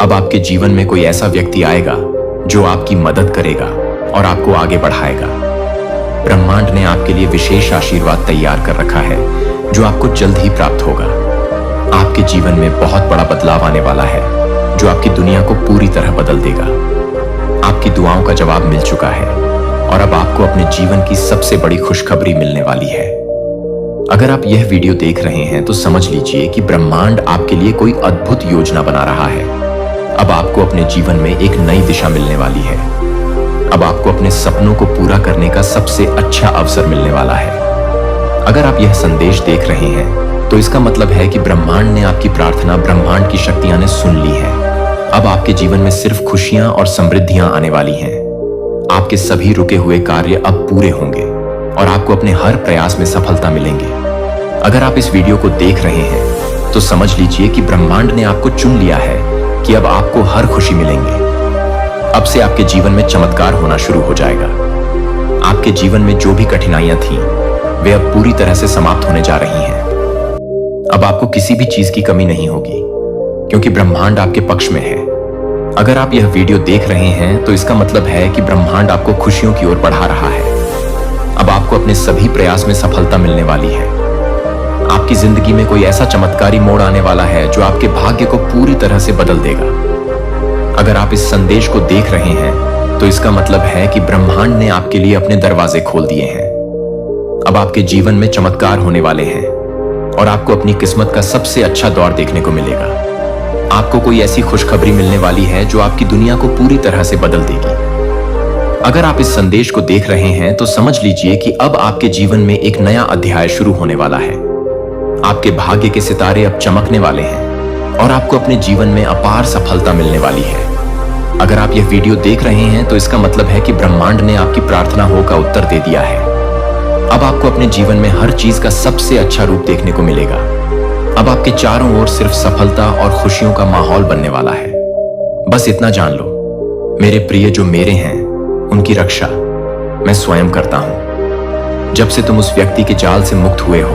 अब आपके जीवन में कोई ऐसा व्यक्ति आएगा जो आपकी मदद करेगा और आपको आगे बढ़ाएगा। ब्रह्मांड ने आपके लिए विशेष आशीर्वाद तैयार कर रखा है, जो आपको जल्द ही प्राप्त होगा। आपके जीवन में बहुत बड़ा बदलाव आने वाला है, जो आपकी दुनिया को पूरी तरह बदल देगा। आपकी दुआओं का जवाब मिल चुका है और अब आपको अपने जीवन की सबसे बड़ी खुशखबरी मिलने वाली है। अगर आप यह वीडियो देख रहे हैं तो समझ लीजिए कि ब्रह्मांड आपके लिए कोई अद्भुत योजना बना रहा है। अब आपको अपने जीवन में एक नई दिशा मिलने वाली है। अब आपको अपने सपनों को पूरा करने का सबसे अच्छा अवसर मिलने वाला है। अगर आप यह संदेश देख रहे हैं तो इसका मतलब है कि ब्रह्मांड ने आपकी प्रार्थना, ब्रह्मांड की शक्तियां ने सुन ली है। अब आपके जीवन में सिर्फ खुशियां और समृद्धियां आने वाली हैं। आपके सभी रुके हुए कार्य अब पूरे होंगे और आपको अपने हर प्रयास में सफलता मिलेंगे। अगर आप इस वीडियो को देख रहे हैं तो समझ लीजिए कि ब्रह्मांड ने आपको चुन लिया है कि अब आपको हर खुशी मिलेंगे। अब से आपके जीवन में चमत्कार होना शुरू हो जाएगा। आपके जीवन में जो भी कठिनाइयां थीं, वे अब पूरी तरह से समाप्त होने जा रही हैं। अब आपको किसी भी चीज की कमी नहीं होगी, क्योंकि ब्रह्मांड आपके पक्ष में है। अगर आप यह वीडियो देख रहे हैं तो इसका मतलब है कि ब्रह्मांड आपको खुशियों की ओर बढ़ा रहा है। अब आपको अपने सभी प्रयास में सफलता मिलने वाली है। आपकी जिंदगी में कोई ऐसा चमत्कारी मोड़ आने वाला है जो आपके भाग्य को पूरी तरह से बदल देगा। अगर आप इस संदेश को देख रहे हैं तो इसका मतलब है कि ब्रह्मांड ने आपके लिए अपने दरवाजे खोल दिए हैं। अब आपके जीवन में चमत्कार होने वाले हैं और आपको अपनी किस्मत का सबसे अच्छा दौर देखने को मिलेगा। आपको कोई ऐसी खुशखबरी मिलने वाली है जो आपकी दुनिया को पूरी तरह से बदल देगी। अगर आप इस संदेश को देख रहे हैं तो समझ लीजिए कि अब आपके जीवन में एक नया अध्याय शुरू होने वाला है। आपके भाग्य के सितारे अब चमकने वाले हैं और आपको अपने जीवन में अपार सफलता मिलने वाली है। अगर आप यह वीडियो देख रहे हैं तो इसका मतलब है कि ब्रह्मांड ने आपकी प्रार्थना हो का उत्तर दे दिया है। अब आपको अपने जीवन में हर चीज का सबसे अच्छा रूप देखने को मिलेगा। अब आपके चारों ओर सिर्फ सफलता और खुशियों का माहौल बनने वाला है। बस इतना जान लो, मेरे प्रिय जो मेरे हैं उनकी रक्षा मैं स्वयं करता हूं। जब से तुम उस व्यक्ति के जाल से मुक्त हुए हो,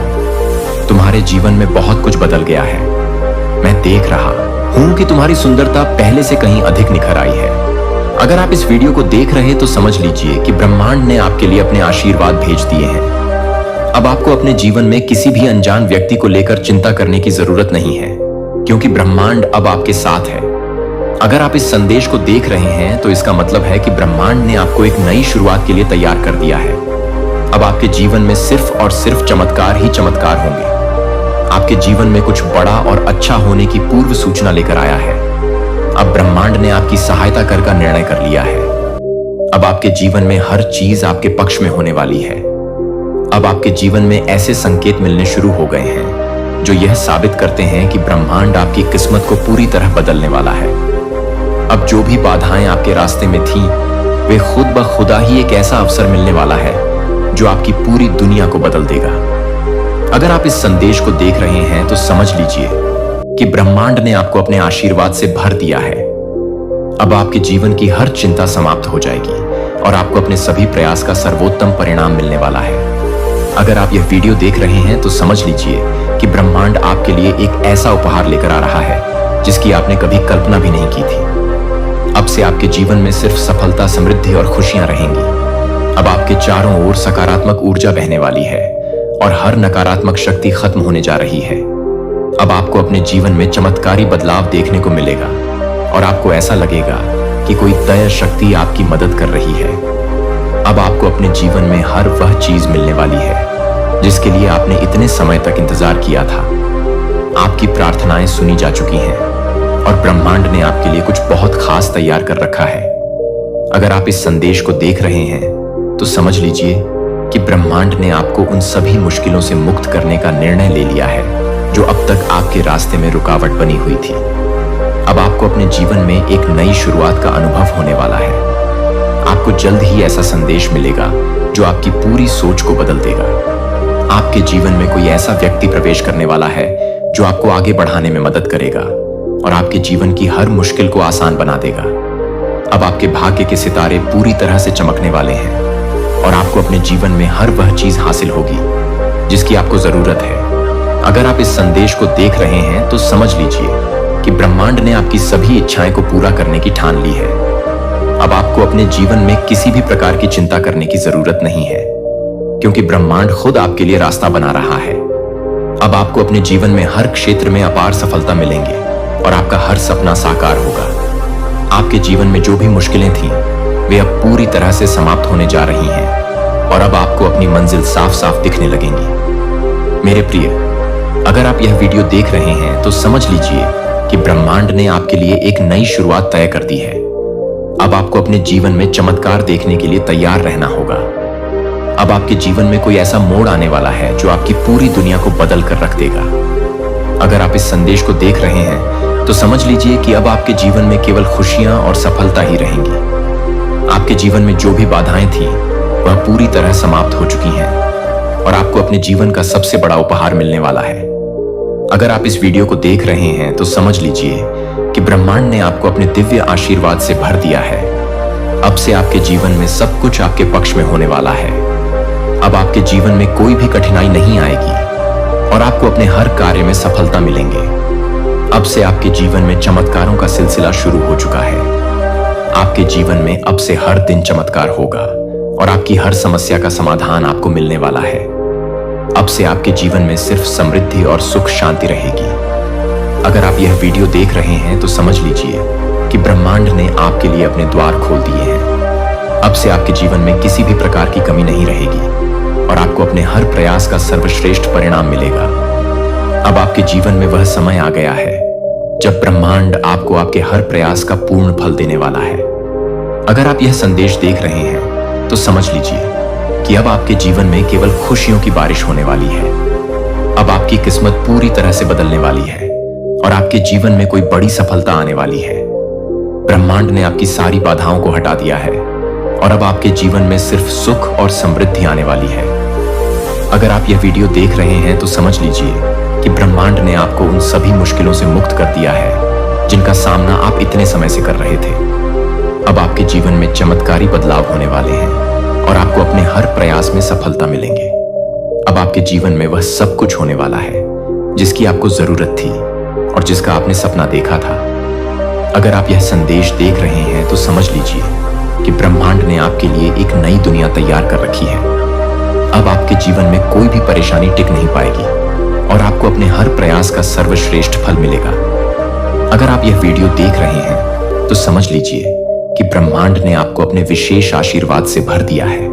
तुम्हारे जीवन में बहुत कुछ बदल गया है। मैं देख रहा हूं कि तुम्हारी सुंदरता पहले से कहीं अधिक निखर आई है। अगर आप इस वीडियो को देख रहे तो समझ लीजिए कि ब्रह्मांड ने आपके लिए अपने आशीर्वाद भेज दिए हैं। अब आपको अपने जीवन में किसी भी अनजान व्यक्ति को लेकर चिंता करने की जरूरत नहीं है, क्योंकि ब्रह्मांड अब आपके साथ है। अगर आप इस संदेश को देख रहे हैं तो इसका मतलब है कि ब्रह्मांड ने आपको एक नई शुरुआत के लिए तैयार कर दिया है। अब आपके जीवन में सिर्फ और सिर्फ चमत्कार ही चमत्कार होंगे। आपके जीवन में कुछ बड़ा और अच्छा होने की पूर्व सूचना लेकर आया है। अब ब्रह्मांड ने आपकी सहायता कर का निर्णय कर लिया है। अब आपके जीवन में हर चीज आपके पक्ष में होने वाली है। अब आपके जीवन में ऐसे संकेत मिलने शुरू हो गए हैं जो यह साबित करते हैं कि ब्रह्मांड आपकी किस्मत को पूरी तरह बदलने वाला है। अब जो भी बाधाएं आपके रास्ते में थीं, वे खुद ब खुदा ही एक ऐसा अवसर मिलने वाला है जो आपकी पूरी दुनिया को बदल देगा। अगर आप इस संदेश को देख रहे हैं तो समझ लीजिए कि ब्रह्मांड ने आपको अपने आशीर्वाद से भर दिया है। अब आपके जीवन की हर चिंता समाप्त हो जाएगी और आपको अपने सभी प्रयास का सर्वोत्तम परिणाम मिलने वाला है। अगर आप यह वीडियो देख रहे हैं तो समझ लीजिए कि ब्रह्मांड आपके लिए एक ऐसा उपहार लेकर आ रहा है जिसकी आपने कभी कल्पना भी नहीं की थी। अब से आपके जीवन में सिर्फ सफलता, समृद्धि और खुशियां रहेंगी। अब आपके चारों ओर सकारात्मक ऊर्जा बहने वाली है और हर नकारात्मक शक्ति खत्म होने जा रही है। अब आपको अपने जीवन में चमत्कारी बदलाव देखने को मिलेगा और आपको ऐसा लगेगा कि कोई दया शक्ति आपकी मदद कर रही है। अब आपको अपने जीवन में हर वह चीज मिलने वाली है जिसके लिए आपने इतने समय तक इंतजार किया था। आपकी प्रार्थनाएं सुनी जा चुकी हैं और ब्रह्मांड ने आपके लिए कुछ बहुत खास तैयार कर रखा है। अगर आप इस संदेश को देख रहे हैं तो समझ लीजिए कि ब्रह्मांड ने आपको उन सभी मुश्किलों से मुक्त करने का निर्णय ले लिया है जो अब तक आपके रास्ते में रुकावट बनी हुई थी। अब आपको अपने जीवन में एक नई शुरुआत का अनुभव होने वाला है। आपको जल्द ही ऐसा संदेश मिलेगा जो आपकी पूरी सोच को बदल देगा। आपके जीवन में कोई ऐसा व्यक्ति प्रवेश करने वाला है जो आपको आगे बढ़ाने में मदद करेगा और आपके जीवन की हर मुश्किल को आसान बना देगा। अब आपके भाग्य के सितारे पूरी तरह से चमकने वाले हैं और आपको अपने जीवन में हर वह चीज हासिल होगी जिसकी आपको जरूरत है। अगर आप इस संदेश को देख रहे हैं तो समझ लीजिए कि ब्रह्मांड ने आपकी सभी इच्छाएं को पूरा करने की ठान ली है। अब आपको अपने जीवन में किसी भी प्रकार की चिंता करने की जरूरत नहीं है, क्योंकि ब्रह्मांड खुद आपके लिए रास्ता बना रहा है। अब आपको अपने जीवन में हर क्षेत्र में अपार सफलता मिलेंगे और आपका हर सपना साकार होगा। आपके जीवन में जो भी मुश्किलें थीं, वे अब पूरी तरह से समाप्त होने जा रही हैं और अब आपको अपनी मंजिल साफ साफ दिखने लगेंगी। मेरे प्रिय, अगर आप यह वीडियो देख रहे हैं तो समझ लीजिए कि ब्रह्मांड ने आपके लिए एक नई शुरुआत तय कर दी है। अब आपको अपने जीवन में चमत्कार देखने के लिए तैयार रहना होगा। अब आपके जीवन में कोई ऐसा मोड़ आने वाला है जो आपकी पूरी दुनिया को बदल कर रख देगा। अगर आप इस संदेश को देख रहे हैं तो समझ लीजिए कि अब आपके जीवन में केवल खुशियां और सफलता ही रहेंगी। आपके जीवन में जो भी बाधाएं थीं, वह पूरी तरह समाप्त हो चुकी हैं और आपको अपने जीवन का सबसे बड़ा उपहार मिलने वाला है। अगर आप इस वीडियो को देख रहे हैं तो समझ लीजिए कि ब्रह्मांड ने आपको अपने दिव्य आशीर्वाद से भर दिया है अब से आपके जीवन में सब कुछ आपके पक्ष में होने वाला है। अब आपके जीवन में कोई भी कठिनाई नहीं आएगी और आपको अपने हर कार्य में सफलता मिलेंगे। अब से आपके जीवन में चमत्कारों का सिलसिला शुरू हो चुका है। आपके जीवन में अब से हर दिन चमत्कार होगा और आपकी हर समस्या का समाधान आपको मिलने वाला है। अब से आपके जीवन में सिर्फ समृद्धि और सुख शांति रहेगी। अगर आप यह वीडियो देख रहे हैं तो समझ लीजिए कि ब्रह्मांड ने आपके लिए अपने द्वार खोल दिए हैं। अब से आपके जीवन में किसी भी प्रकार की कमी नहीं रहेगी और आपको अपने हर प्रयास का सर्वश्रेष्ठ परिणाम मिलेगा। अब आपके जीवन में वह समय आ गया है जब ब्रह्मांड आपको आपके हर प्रयास का पूर्ण फल देने वाला है। अगर आप यह संदेश देख रहे हैं तो समझ लीजिए कि अब आपके जीवन में केवल खुशियों की बारिश होने वाली है। अब आपकी किस्मत पूरी तरह से बदलने वाली है और आपके जीवन में कोई बड़ी सफलता आने वाली है। ब्रह्मांड ने आपकी सारी बाधाओं को हटा दिया है और अब आपके जीवन में सिर्फ सुख और समृद्धि आने वाली है। अगर आप यह वीडियो देख रहे हैं तो समझ लीजिए कि ब्रह्मांड ने आपको उन सभी मुश्किलों से मुक्त कर दिया है जिनका सामना आप इतने समय से कर रहे थे। अब आपके जीवन में चमत्कारी बदलाव होने वाले हैं और आपको अपने हर प्रयास में सफलता मिलेंगे। अब आपके जीवन में वह सब कुछ होने वाला है जिसकी आपको जरूरत थी और जिसका आपने सपना देखा था। अगर आप यह संदेश देख रहे हैं तो समझ लीजिए कि ब्रह्मांड ने आपके लिए एक नई दुनिया तैयार कर रखी है। अब आपके जीवन में कोई भी परेशानी टिक नहीं पाएगी और आपको अपने हर प्रयास का सर्वश्रेष्ठ फल मिलेगा। अगर आप यह वीडियो देख रहे हैं तो समझ लीजिए कि ब्रह्मांड ने आपको अपने विशेष आशीर्वाद से भर दिया है।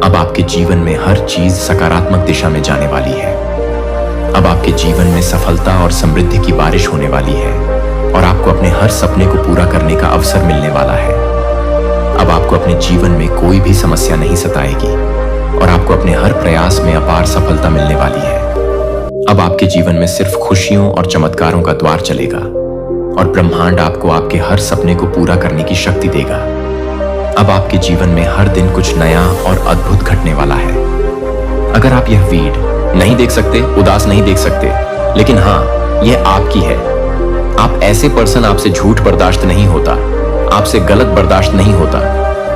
अब आपके जीवन में हर चीज सकारात्मक दिशा में जाने वाली है। अब आपके जीवन में सफलता और समृद्धि की बारिश होने वाली है और आपको अपने हर सपने को पूरा करने का अवसर मिलने वाला है। अब आपको अपने जीवन में कोई भी समस्या नहीं सताएगी और आपको अपने हर प्रयास में अपार सफलता मिलने वाली है। अब आपके जीवन में सिर्फ खुशियों और चमत्कारों का द्वार चलेगा और ब्रह्मांड आपको आपके हर सपने को पूरा करने की शक्ति देगा। अब आपके जीवन में हर दिन कुछ नया और अद्भुत घटने वाला है। अगर आप यह वीडियो नहीं देख सकते, उदास नहीं देख सकते, लेकिन हाँ, यह आपकी है। आप ऐसे पर्सन, आपसे झूठ बर्दाश्त नहीं होता, आपसे गलत बर्दाश्त नहीं होता,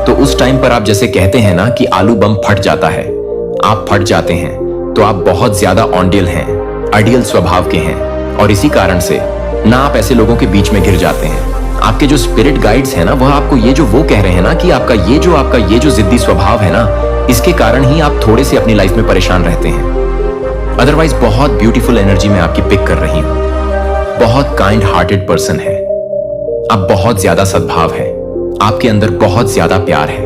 तो उस टाइम पर आप जैसे कहते हैं ना कि आलू बम फट जाता है, आप फट जाते हैं, तो आप बहुत ज्यादा ऑनडियल हैं, आइडियल स्वभाव के हैं और इसी कारण से ना आप ऐसे लोगों के बीच में घिर जाते हैं। आपके जो स्पिरिट गाइड्स हैं ना, वह आपको ये जो वो कह रहे हैं ना कि आपका ये जो जिद्दी स्वभाव है ना, इसके कारण ही आप थोड़े से अपनी लाइफ में परेशान रहते हैं। अदरवाइज बहुत ब्यूटीफुल एनर्जी में आपकी पिक कर रही हूं। बहुत काइंड हार्टेड पर्सन है आप, बहुत ज्यादा सद्भाव है आपके अंदर, बहुत ज्यादा प्यार है,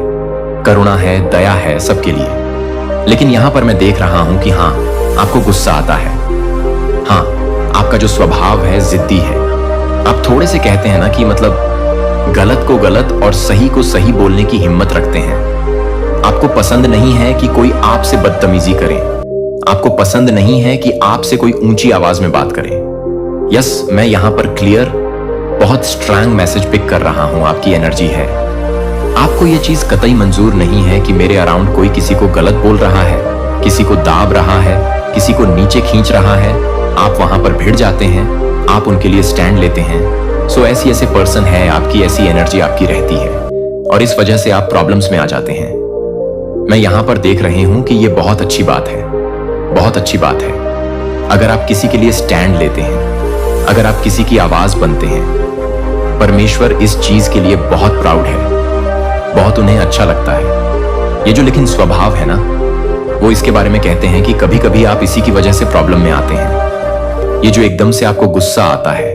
करुणा है, दया है सबके लिए। लेकिन यहां पर मैं देख रहा हूं कि हाँ, आपको गुस्सा आता है। हाँ, आपका जो स्वभाव है जिद्दी है। आप थोड़े से कहते हैं ना कि मतलब गलत को गलत और सही को सही बोलने की हिम्मत रखते हैं। आपको पसंद नहीं है कि कोई आपसे बदतमीजी करे। आपको पसंद नहीं है कि आपसे कोई ऊंची आवाज में बात करे। यस, मैं यहां पर क्लियर, बहुत स्ट्रांग मैसेज पिक कर रहा हूं, आपकी एनर्जी है। आपको यह चीज कतई मंजूर नहीं है कि मेरे अराउंड कोई किसी को गलत बोल रहा है, किसी को दाब रहा है, किसी को नीचे खींच रहा है। आप वहां पर भिड़ जाते हैं, आप उनके लिए स्टैंड लेते हैं। सो ऐसे पर्सन है, आपकी ऐसी एनर्जी आपकी रहती है और इस वजह से आप प्रॉब्लम्स में आ जाते हैं। मैं यहां पर देख रही हूं कि यह बहुत अच्छी बात है, बहुत अच्छी बात है। अगर आप किसी के लिए स्टैंड लेते हैं, अगर आप किसी की आवाज बनते हैं, परमेश्वर इस चीज के लिए बहुत प्राउड है, बहुत उन्हें अच्छा लगता है। ये जो लेकिन स्वभाव है ना, वो इसके बारे में कहते हैं कि कभी कभी आप इसी की वजह से प्रॉब्लम में आते हैं। ये जो एकदम से आपको गुस्सा आता है,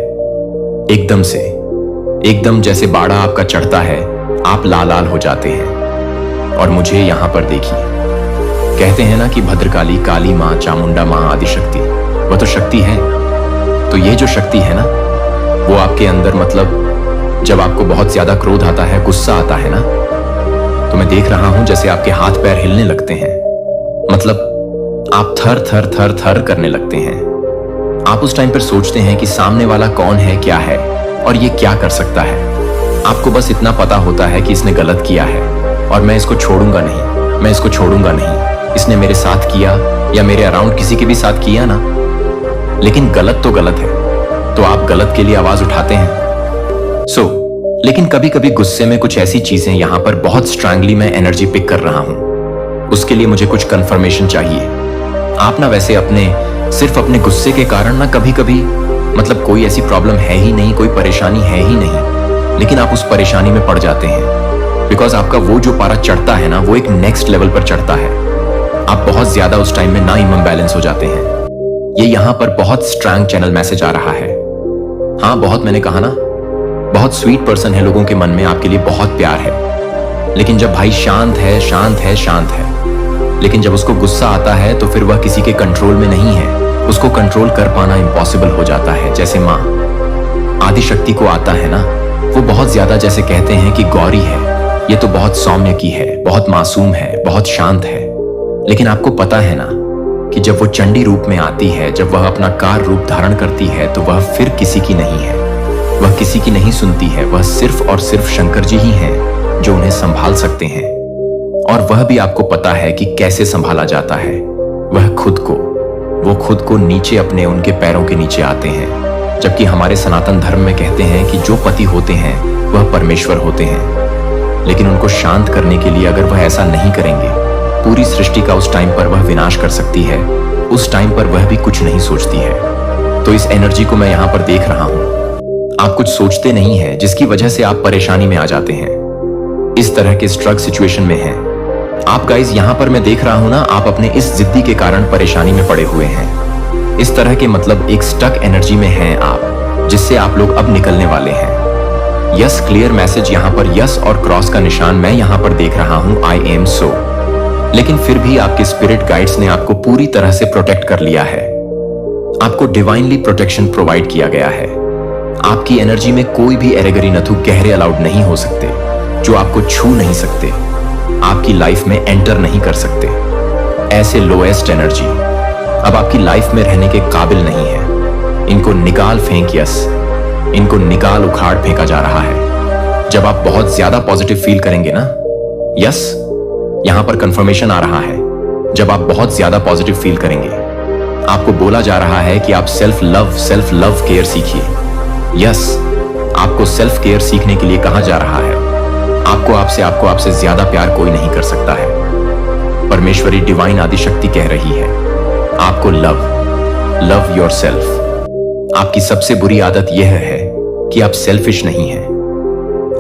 एकदम से, एकदम जैसे बाड़ा आपका चढ़ता है, आप लाल लाल हो जाते हैं। और मुझे यहां पर देखिए, कहते हैं ना कि भद्रकाली, काली मां, चामुंडा मां, आदि शक्ति, वह तो शक्ति है। तो ये जो शक्ति है ना, वो आपके अंदर, मतलब जब आपको बहुत ज्यादा क्रोध आता है, गुस्सा आता है ना, तो मैं देख रहा हूं जैसे आपके हाथ पैर हिलने लगते हैं। मतलब आप थर थर थर थर करने लगते हैं। आप उस टाइम पर सोचते हैं कि सामने वाला कौन है, क्या है और ये क्या कर सकता है। आपको बस इतना पता होता है कि इसने गलत किया है और मैं इसको छोड़ूंगा नहीं, मैं इसको छोड़ूंगा नहीं। इसने मेरे साथ किया या मेरे अराउंड किसी के भी साथ किया ना, लेकिन गलत तो गलत है, तो आप गलत के लिए आवाज उठाते हैं। लेकिन कभी कभी गुस्से में कुछ ऐसी चीजें यहां पर बहुत स्ट्रांगली मैं एनर्जी पिक कर रहा हूं, उसके लिए मुझे कुछ कंफर्मेशन चाहिए। आप ना वैसे सिर्फ अपने गुस्से के कारण ना कभी कभी मतलब कोई ऐसी प्रॉब्लम है ही नहीं, कोई परेशानी है ही नहीं, लेकिन आप उस परेशानी में पड़ जाते हैं बिकॉज आपका वो जो पारा चढ़ता है ना वो एक नेक्स्ट लेवल पर चढ़ता है। आप बहुत ज्यादा उस टाइम में ना इम्बैलेंस हो जाते हैं। ये यहां पर बहुत स्ट्रांग चैनल मैसेज आ रहा है। हाँ, बहुत, मैंने कहा ना, बहुत स्वीट पर्सन है, लोगों के मन में आपके लिए बहुत प्यार है, लेकिन जब भाई शांत है, शांत है, शांत है, लेकिन जब उसको गुस्सा आता है तो फिर वह किसी के कंट्रोल में नहीं है। उसको कंट्रोल कर पाना इम्पॉसिबल हो जाता है। जैसे माँ आदि शक्ति को आता है ना, वो बहुत ज्यादा, जैसे कहते हैं कि गौरी है, ये तो बहुत सौम्य की है, बहुत मासूम है, बहुत शांत है, लेकिन आपको पता है ना कि जब वो चंडी रूप में आती है, जब वह अपना कार रूप धारण करती है तो वह फिर किसी की नहीं है, वह किसी की नहीं सुनती है। वह सिर्फ और सिर्फ शंकर जी ही हैं जो उन्हें संभाल सकते हैं, और वह भी आपको पता है कि कैसे संभाला जाता है। वह वो खुद को नीचे अपने उनके पैरों के नीचे आते हैं, जबकि हमारे सनातन धर्म में कहते हैं कि जो पति होते हैं वह परमेश्वर होते हैं, लेकिन उनको शांत करने के लिए अगर वह ऐसा नहीं करेंगे, पूरी सृष्टि का उस टाइम पर वह विनाश कर सकती है। उस टाइम पर वह भी कुछ नहीं सोचती है। तो इस एनर्जी को मैं यहां पर देख रहा हूं। आप कुछ सोचते नहीं है, जिसकी वजह से आप परेशानी में आ जाते हैं, इस तरह के स्ट्रग सिचुएशन में हैं आप गाइज। यहां पर मैं देख रहा हूं ना, आप अपने इस जिद्दी के कारण परेशानी में पड़े हुए हैं। इस तरह के मतलब एक स्टक एनर्जी में हैं आप, जिससे आप लोग अब निकलने वाले हैं। यस, क्लियर मैसेज यहां पर यस और क्रॉस का निशान मैं यहां पर देख रहा हूं, आई एम सो। लेकिन फिर भी आपके स्पिरिट गाइड्स ने आपको पूरी तरह से प्रोटेक्ट कर लिया है। आपको डिवाइनली प्रोटेक्शन प्रोवाइड किया गया है। आपकी एनर्जी में कोई भी एरेगरी नथु गहरे अलाउड नहीं हो सकते, जो आपको छू नहीं सकते, आपकी लाइफ में एंटर नहीं कर सकते। ऐसे लोएस्ट एनर्जी अब आपकी लाइफ में रहने के काबिल नहीं है। इनको निकाल फेंक, यस, इनको निकाल उखाड़ फेंका जा रहा है। जब आप बहुत ज्यादा पॉजिटिव फील करेंगे ना, यस, यहां पर कंफर्मेशन आ रहा है, जब आप बहुत ज्यादा पॉजिटिव फील करेंगे, आपको बोला जा रहा है कि आप सेल्फ लव केयर सीखिए। यस, आपको सेल्फ केयर सीखने के लिए कहा जा रहा है। आपको आपसे ज्यादा प्यार कोई नहीं कर सकता है। परमेश्वरी डिवाइन आदि शक्ति कह रही है आपको लव योरसेल्फ। आपकी सबसे बुरी आदत यह है कि आप सेल्फिश नहीं हैं।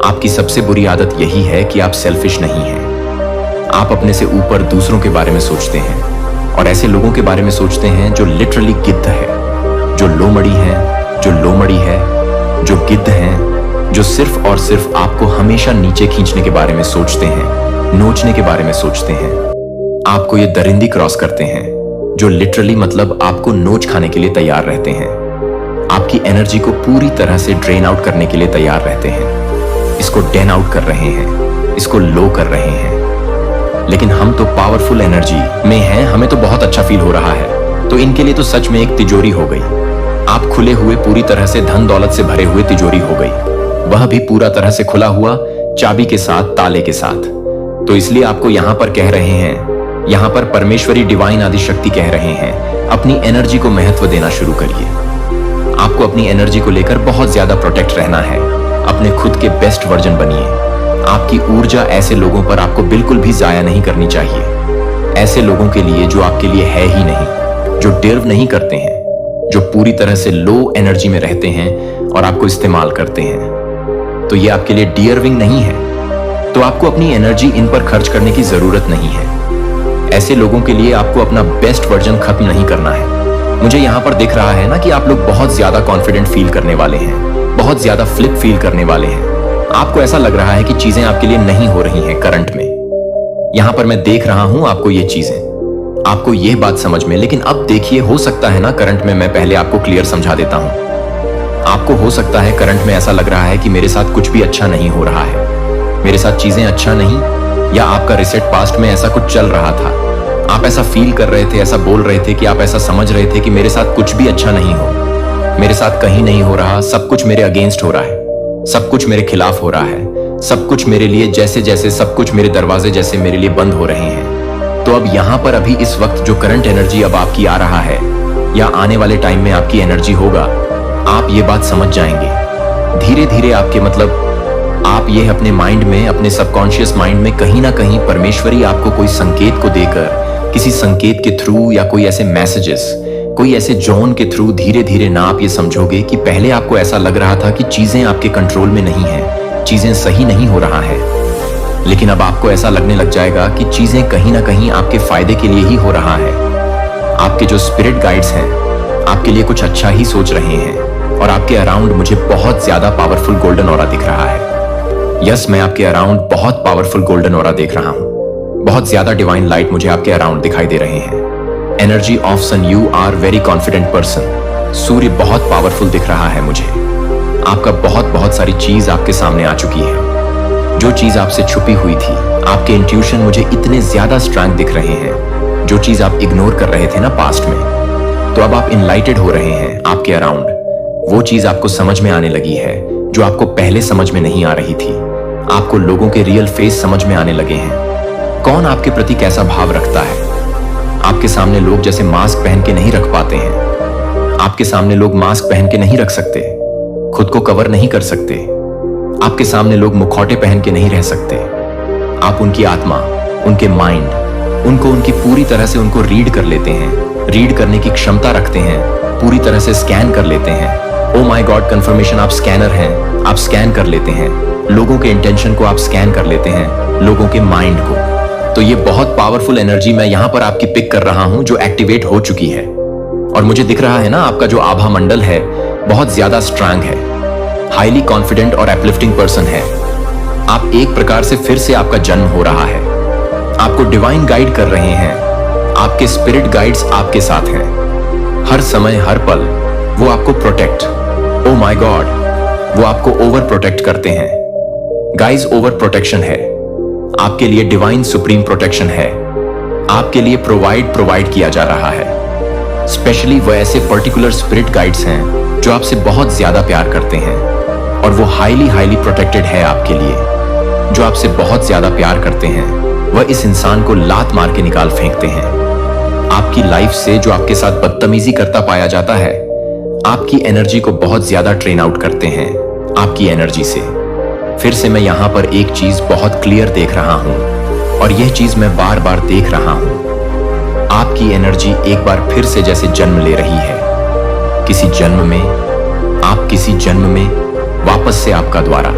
आपकी सबसे बुरी आदत यही है कि आप सेल्फिश नहीं हैं। आप अपने से ऊपर दूसरों के बारे में सोचते हैं, और ऐसे लोगों के बारे में सोचते हैं जो लिटरली गिद्ध है, जो लोमड़ी है, जो गिद्ध हैं, जो सिर्फ और सिर्फ आपको हमेशा नीचे खींचने के बारे में सोचते हैं, नोचने के बारे में सोचते हैं। आपको ये दरिंदी क्रॉस करते हैं, जो लिटरली मतलब आपको नोच खाने के लिए तैयार रहते हैं। आपकी एनर्जी को पूरी तरह से ड्रेन आउट करने के लिए तैयार रहते हैं। इसको डेन आउट कर रहे हैं, इसको लो कर रहे हैं। लेकिन हम तो पावरफुल एनर्जी में हैं, हमें तो बहुत अच्छा फील हो रहा है। तो इनके लिए तो सच में एक तिजोरी हो गई। आप खुले हुए, पूरी तरह से धन दौलत से भरे हुए तिजोरी हो गई, वह भी पूरा तरह से खुला हुआ, चाबी के साथ, ताले के साथ। तो इसलिए आपको यहां पर कह रहे हैं, यहां पर परमेश्वरी डिवाइन आदि शक्ति कह रहे हैं, अपनी एनर्जी को महत्व देना शुरू करिए। आपको अपनी एनर्जी को लेकर बहुत ज्यादा प्रोटेक्ट रहना है। अपने खुद के बेस्ट वर्जन बनिए। आपकी ऊर्जा ऐसे लोगों पर आपको बिल्कुल भी जाया नहीं करनी चाहिए। ऐसे लोगों के लिए जो आपके लिए है ही नहीं, जो डिर्व नहीं करते हैं, जो पूरी तरह से लो एनर्जी में रहते हैं और आपको इस्तेमाल करते हैं, तो ये आपके लिए डियरविंग नहीं है। तो आपको अपनी एनर्जी इन पर खर्च करने की जरूरत नहीं है। ऐसे लोगों के लिए आपको अपना बेस्ट वर्जन खत्म नहीं करना है। मुझे यहां पर दिख रहा है ना कि आप लोग बहुत ज्यादा कॉन्फिडेंट फील करने वाले हैं, बहुत ज्यादा फ्लिप फील करने वाले हैं। आपको ऐसा लग रहा है कि चीजें आपके लिए नहीं हो रही हैं करंट में। यहां पर मैं देख रहा हूं आपको ये चीजें, आपको यह बात समझ में। लेकिन अब देखिए, हो सकता है ना करंट में, मैं पहले आपको क्लियर समझा देता हूं। आपको हो सकता है करंट में ऐसा लग रहा है कि मेरे साथ कुछ भी अच्छा नहीं हो रहा है, मेरे साथ चीजें अच्छा नहीं, या आपका रिसेंट पास्ट में ऐसा कुछ चल रहा था। आप ऐसा फील कर रहे थे, ऐसा बोल रहे थे कि आप ऐसा समझ रहे थे कि मेरे साथ कुछ भी अच्छा नहीं हो, मेरे साथ कहीं नहीं हो रहा, सब कुछ मेरे अगेंस्ट हो रहा है, सब कुछ मेरे खिलाफ हो रहा है, सब कुछ मेरे लिए जैसे सब कुछ मेरे दरवाजे जैसे मेरे लिए बंद हो रहे हैं। तो अब यहां पर अभी इस वक्त जो करंट एनर्जी अब आपकी आ रहा है, या आने वाले टाइम में आपकी एनर्जी होगा, आप ये बात समझ जाएंगे। धीरे धीरे आपके मतलब आप ये अपने माइंड में, अपने सबकॉन्शियस माइंड में कहीं ना कहीं परमेश्वरी आपको कोई संकेत को देकर, किसी संकेत के थ्रू या कोई ऐसे मैसेजेस, कोई ऐसे जोन के थ्रू धीरे धीरे ना आप ये समझोगे कि पहले आपको ऐसा लग रहा था कि चीजें आपके कंट्रोल में नहीं है, चीजें सही नहीं हो रहा है, लेकिन अब आपको ऐसा लगने लग जाएगा कि चीजें कहीं ना कहीं आपके फायदे के लिए ही हो रहा है। आपके जो स्पिरिट गाइड्स हैं आपके लिए कुछ अच्छा ही सोच रहे हैं और आपके अराउंड मुझे बहुत ज्यादा पावरफुल गोल्डन ऑरा दिख रहा है। यस, मैं आपके अराउंड बहुत पावरफुल गोल्डन ऑरा देख रहा हूं। बहुत ज्यादा डिवाइन लाइट मुझे आपके अराउंड दिखाई दे रहे हैं। Energy of sun, you are very confident person. Surya बहुत पावरफुल दिख रहा है मुझे। आपका बहुत सारी चीज आपके सामने आ चुकी है। जो चीज आपसे छुपी हुई थी, आपके इंट्यूशन मुझे इतने ज्यादा स्ट्रांग दिख रहे हैं। जो चीज आप इग्नोर कर रहे थे ना पास्ट में, तो अब आप इनलाइटेड हो रहे हैं। आपके अराउंड वो चीज आपको समझ में आने लगी है जो आपको पहले समझ में नहीं आ रही थी। आपको लोगों के रियल फेस समझ में आने लगे हैं। कौन आपके प्रति कैसा भाव रखता है। आपके सामने लोग जैसे मास्क पहन के नहीं रख पाते हैं। आपके सामने लोग मास्क पहन के नहीं रख सकते, खुद को कवर नहीं कर सकते। आपके सामने लोग मुखौटे पहन के नहीं रह सकते। आप उनकी आत्मा, उनके माइंड, उनको उनकी पूरी तरह से उनको रीड कर लेते हैं। रीड करने की क्षमता रखते हैं, पूरी तरह से स्कैन कर लेते हैं। ओ माय गॉड, कंफर्मेशन, आप स्कैनर हैं। आप स्कैन कर लेते हैं लोगों के इंटेंशन को, आप स्कैन कर लेते हैं लोगों के माइंड को। तो ये बहुत पावरफुल एनर्जी मैं यहां पर आपकी पिक कर रहा हूं जो एक्टिवेट हो चुकी है। और मुझे दिख रहा है ना, आपका जो आभा मंडल है बहुत ज्यादा स्ट्रांग है। हाईली कॉन्फिडेंट और अपलिफ्टिंग पर्सन है आप। एक प्रकार से फिर से आपका जन्म हो रहा है। आपको डिवाइन गाइड कर रहे हैं। आपके स्पिरिट गाइड्स आपके साथ हैं। हर समय हर पल वो आपको प्रोटेक्ट, ओ माय गॉड, वो आपको ओवर प्रोटेक्ट करते हैं। गाइस, ओवर प्रोटेक्शन है आपके लिए, डिवाइन सुप्रीम प्रोटेक्शन है आपके लिए। प्रोवाइड किया जा रहा है। स्पेशली वो ऐसे पर्टिकुलर स्पिरिट गाइड्स हैं जो आपसे बहुत ज्यादा प्यार करते हैं और वो हाईली प्रोटेक्टेड है आपके लिए। जो आपसे बहुत ज्यादा प्यार करते हैं वह इस इंसान को लात मार के निकाल फेंकते हैं। आपकी लाइफ से जो आपके साथ बदतमीजी करता पाया जाता है, आपकी एनर्जी को बहुत ज्यादा ट्रेन आउट करते हैं आपकी एनर्जी से। फिर से मैं यहां पर एक चीज बहुत क्लियर देख रहा हूं और यह चीज मैं बार बार देख रहा हूं। आपकी एनर्जी एक बार फिर से जैसे जन्म ले रही है। किसी जन्म में, आप किसी जन्म में वापस से आपका द्वारा,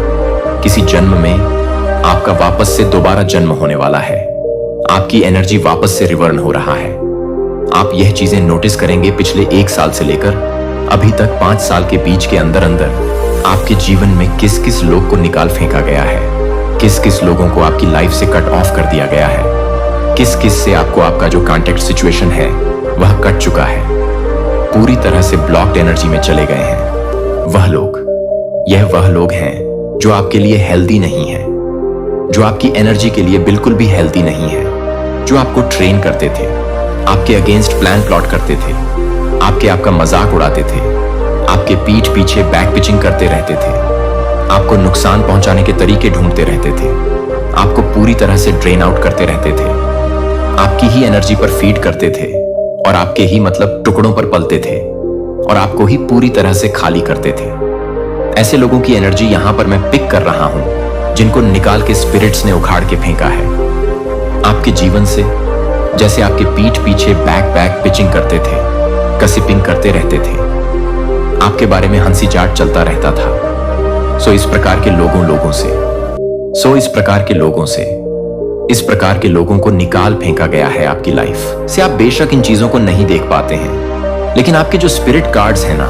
किसी जन्म में आपका वापस से दोबारा जन्म होने वाला है। आपकी एनर्जी वापस से रिवर्न हो रहा है। आप यह चीजें नोटिस करेंगे पिछले 1 साल से लेकर अभी तक 5 साल के बीच के अंदर आपके जीवन में किस किस लोग को निकाल फेंका गया है, किस किस लोगों को आपकी लाइफ से कट ऑफ कर दिया गया है, किस किस से आपको आपका जो कॉन्टेक्ट सिचुएशन है वह कट चुका है, पूरी तरह से ब्लॉक्ड एनर्जी में चले गए हैं। वह लोग हैं जो आपके लिए हेल्दी नहीं है, जो आपकी एनर्जी के लिए बिल्कुल भी हेल्दी नहीं है, जो आपको ट्रेन करते थे, आपके अगेंस्ट प्लान प्लॉट करते थे, आपका मजाक उड़ाते थे, आपके पीठ पीछे बैक पिचिंग करते रहते थे, आपको नुकसान पहुंचाने के तरीके ढूंढते रहते थे, आपको पूरी तरह से ड्रेन आउट करते रहते थे, आपकी ही एनर्जी पर फीड करते थे और आपके ही मतलब टुकड़ों पर पलते थे और आपको ही पूरी तरह से खाली करते थे। ऐसे लोगों की एनर्जी यहां पर मैं पिक कर रहा हूं जिनको निकाल के स्पिरिट्स ने उखाड़ के फेंका है आपके जीवन से। जैसे आपके पीठ पीछे बैक पिचिंग करते थे, गसिपिंग करते रहते थे, आपके बारे में हंसी जाट चलता रहता था। इस प्रकार के लोगों को निकाल फेंका गया है आपकी लाइफ से। आप बेशक इन चीजों को नहीं देख पाते हैं, लेकिन आपके जो स्पिरिट गार्ड्स हैं ना,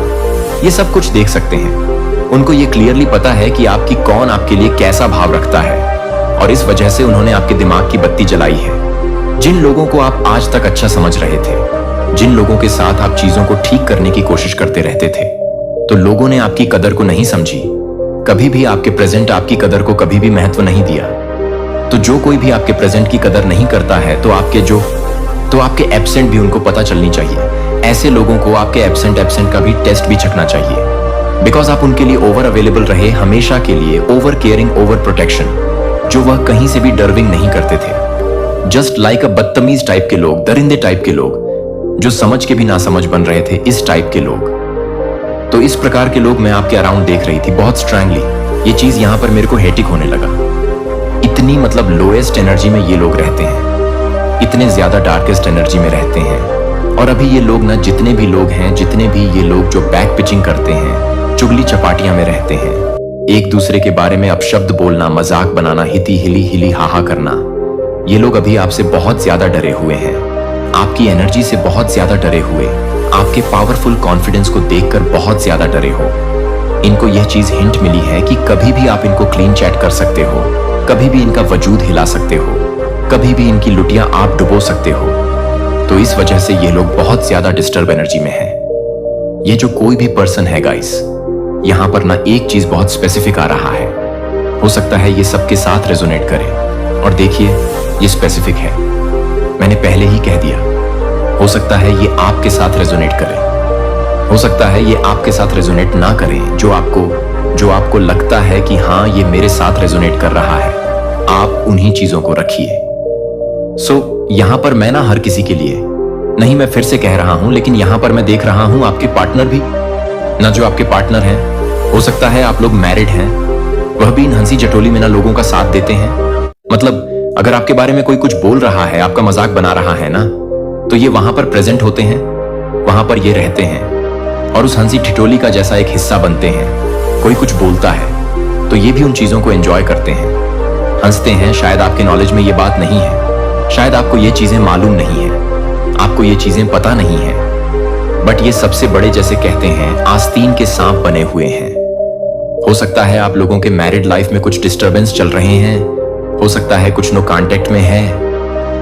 ये सब कुछ देख सकते हैं। उनको ये क्लियरली पता है कि आपकी कौन आपके लिए कैसा भाव रखता है और इस वजह से उन्होंने आपके दिमाग की बत्ती जलाई है। जिन लोगों को आप आज तक अच्छा समझ रहे थे, जिन लोगों के साथ आप चीजों को ठीक करने की कोशिश करते रहते थे, तो लोगों ने आपकी कदर को नहीं समझी। कभी भी आपके प्रेजेंट आपकी कदर को कभी भी महत्व नहीं दिया। तो जो कोई भी आपके प्रेजेंट की कदर नहीं करता है, तो आपके एब्सेंट भी उनको पता चलनी चाहिए। ऐसे लोगों को आपके एब्सेंट का भी टेस्ट भी छकना चाहिए, बिकॉज आप उनके लिए ओवर अवेलेबल रहे हमेशा के लिए। ओवर केयरिंग, ओवर प्रोटेक्शन, जो वह कहीं से भी डरविंग नहीं करते थे। जस्ट लाइक अ बदतमीज टाइप के लोग, दरिंदे टाइप के लोग, जो समझ के भी ना समझ बन रहे थे, इस टाइप के लोग। तो इस प्रकार के लोग मैं आपके अराउंड देख रही थी बहुत स्ट्रांगली। ये चीज यहाँ पर मेरे को हेटिक होने लगा। इतनी मतलब लोएस्ट एनर्जी में ये लोग रहते हैं, इतने ज्यादा डार्केस्ट एनर्जी में रहते हैं। और अभी ये लोग ना, जितने भी लोग हैं, जितने भी ये लोग जो बैक पिचिंग करते हैं, चुगली चपाटियां में रहते हैं, एक दूसरे के बारे में अपशब्द बोलना, मजाक बनाना, हिती हिली हिली हाहा करना, ये लोग अभी आपसे बहुत ज्यादा डरे हुए हैं, आपकी एनर्जी से बहुत ज्यादा डरे हुए, आपके पावरफुल कॉन्फिडेंस को देखकर बहुत ज्यादा डरे हो। इनको यह चीज हिंट मिली है कि कभी भी आप इनको क्लीन चैट कर सकते हो, कभी भी इनका वजूद हिला सकते हो, कभी भी इनकी लुटियां आप डुबो सकते हो। तो इस वजह से ये लोग बहुत ज्यादा डिस्टर्ब एनर्जी में हैं। ये जो कोई भी पर्सन है गाइस, यहां पर ना एक चीज बहुत स्पेसिफिक आ रहा है। हो सकता है ये सबके साथ रेजोनेट करे, और देखिए ये स्पेसिफिक है, मैंने पहले ही कह दिया। हो सकता है ये आपके साथ रेजोनेट करे, हो सकता है ये आपके साथ रेजोनेट ना करे। जो आपको लगता है कि हाँ ये मेरे साथ रेजोनेट कर रहा है, आप उन्हीं चीजों को रखिए। यहां पर मैं ना हर किसी के लिए नहीं, मैं फिर से कह रहा हूं, लेकिन यहां पर मैं देख रहा हूं आपके पार्टनर भी ना, जो आपके पार्टनर हैं, हो सकता है आप लोग मैरिड हैं, वह भी इन हंसी चटोली में ना लोगों का साथ देते हैं। मतलब अगर आपके बारे में कोई कुछ बोल रहा है, आपका मजाक बना रहा है ना, तो ये वहां पर प्रेजेंट होते हैं, वहां पर ये रहते हैं और उस हंसी ठिठोली का जैसा एक हिस्सा बनते हैं। कोई कुछ बोलता है तो ये भी उन चीजों को एंजॉय करते हैं, हंसते हैं। शायद आपके नॉलेज में ये बात नहीं है, शायद आपको ये चीजें मालूम नहीं है, आपको ये चीजें पता नहीं है, बट ये सबसे बड़े, जैसे कहते हैं, आस्तीन के सांप बने हुए हैं। हो सकता है आप लोगों के मैरिड लाइफ में कुछ डिस्टरबेंस चल रहे हैं, हो सकता है कुछ नो कांटेक्ट में है,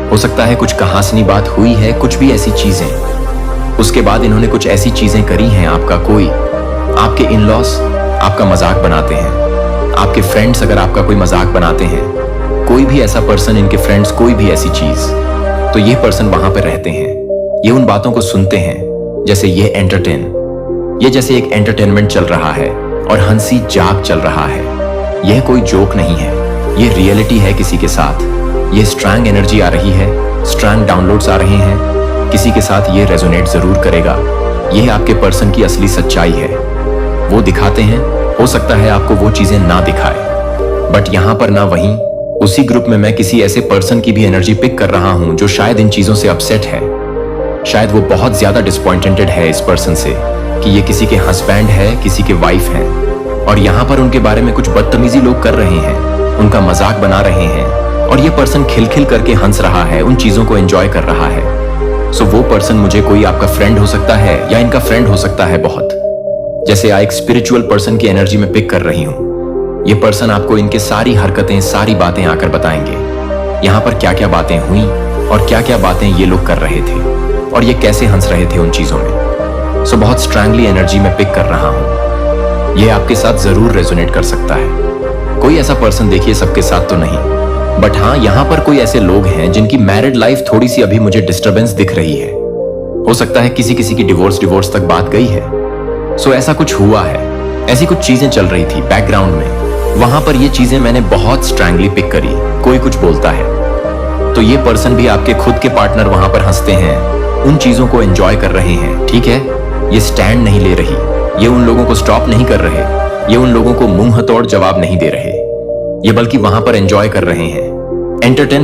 हो सकता है कुछ कहासनी बात हुई है, कुछ भी ऐसी चीजें। उसके बाद इन्होंने कुछ ऐसी चीजें करी हैं, आपके इन-लॉस आपका मजाक बनाते हैं, आपके फ्रेंड्स अगर आपका कोई मजाक बनाते हैं, कोई भी ऐसा पर्सन, इनके फ्रेंड्स, कोई भी ऐसी चीज, तो ये पर्सन वहां पर रहते हैं, ये उन बातों को सुनते हैं, जैसे ये जैसे एक एंटरटेनमेंट चल रहा है और हंसी जाग चल रहा है। यह कोई जोक नहीं है, ये रियलिटी है किसी के साथ। ये स्ट्रॉन्ग एनर्जी आ रही है, स्ट्रॉन्ग डाउनलोड्स आ रहे हैं, किसी के साथ ये रेजोनेट जरूर करेगा। यह आपके पर्सन की असली सच्चाई है, वो दिखाते हैं। हो सकता है आपको वो चीजें ना दिखाए, बट यहां पर ना, वहीं उसी ग्रुप में मैं किसी ऐसे पर्सन की भी एनर्जी पिक कर रहा हूं जो शायद इन चीजों से अपसेट है, शायद वो बहुत ज्यादा डिसअपॉइंटेड है इस पर्सन से कि ये किसी के हस्बैंड है, किसी के वाइफ है, और यहां पर उनके बारे में कुछ बदतमीजी लोग कर रहे हैं, उनका मजाक बना रहे हैं, और ये पर्सन खिलखिल करके हंस रहा है, उन चीजों को एंजॉय कर रहा है। सो वो पर्सन मुझे कोई आपका फ्रेंड हो सकता है या इनका फ्रेंड हो सकता है बहुत, जैसे एक स्पिरिचुअल पर्सन की एनर्जी में पिक कर रही हूं। ये पर्सन आपको इनके सारी हरकतें, सारी बातें आकर बताएंगे, यहां पर क्या क्या बातें हुई और क्या क्या बातें ये लोग कर रहे थे और ये कैसे हंस रहे थे उन चीजों में। सो बहुत स्ट्रांगली एनर्जी में पिक कर रहा हूं, ये आपके साथ जरूर रेजोनेट कर सकता है। कोई ऐसा पर्सन देखिए, सबके साथ तो नहीं, बट हाँ यहां पर कोई ऐसे लोग हैं जिनकी मैरिड लाइफ थोड़ी सी अभी मुझे डिस्टर्बेंस दिख रही है। हो सकता है किसी किसी की डिवोर्स तक बात गई है। सो ऐसा कुछ हुआ है, ऐसी कुछ चीजें चल रही थी बैकग्राउंड में, वहां पर ये चीजें मैंने बहुत स्ट्रांगली पिक करी। कोई कुछ बोलता है तो ये पर्सन भी, आपके खुद के पार्टनर वहां पर हंसते हैं, उन चीजों को एंजॉय कर रहे हैं। ठीक है, ये स्टैंड नहीं ले रही, ये उन लोगों को स्टॉप नहीं कर रहे, ये उन लोगों को मुंह हथौड़ जवाब नहीं दे रहे, ये बल्कि वहां पर एंजॉय कर रहे हैं।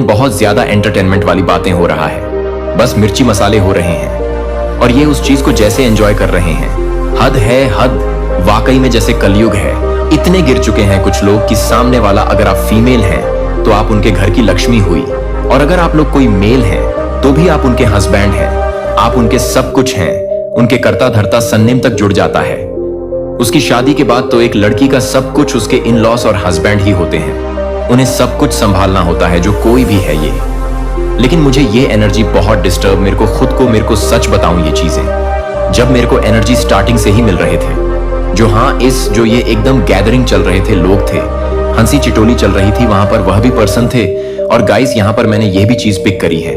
बहुत ज्यादा एंटरटेनमेंट वाली बातें हो रहा है, बस मिर्ची मसाले हो रहे हैं, और ये उस चीज को जैसे एंजॉय कर रहे हैं, हद है हद, वाकई में जैसे कलयुग है। इतने गिर चुके हैं कुछ लोग कि सामने वाला, अगर आप फीमेल हैं तो आप उनके घर की लक्ष्मी हुई, और अगर आप लोग कोई मेल हैं तो भी आप उनके हस्बैंड हैं, आप उनके सब कुछ हैं, उनके कर्ता धर्ता सन्नेम तक जुड़ जाता है। उसकी शादी के बाद तो एक लड़की का सब कुछ उसके इन लॉस और हस्बैंड ही होते हैं, उन्हें सब कुछ संभालना होता है, जो कोई भी है ये। लेकिन मुझे ये एनर्जी बहुत डिस्टर्ब, मेरे को सच बताऊं, ये चीजें जब मेरे को एनर्जी स्टार्टिंग से ही मिल रहे थे, जो ये एकदम गैदरिंग चल रहे थे, लोग थे, हंसी चिटोली चल रही थी, वहां पर वह भी पर्सन थे। और गाइस यहां पर मैंने ये भी चीज पिक करी है,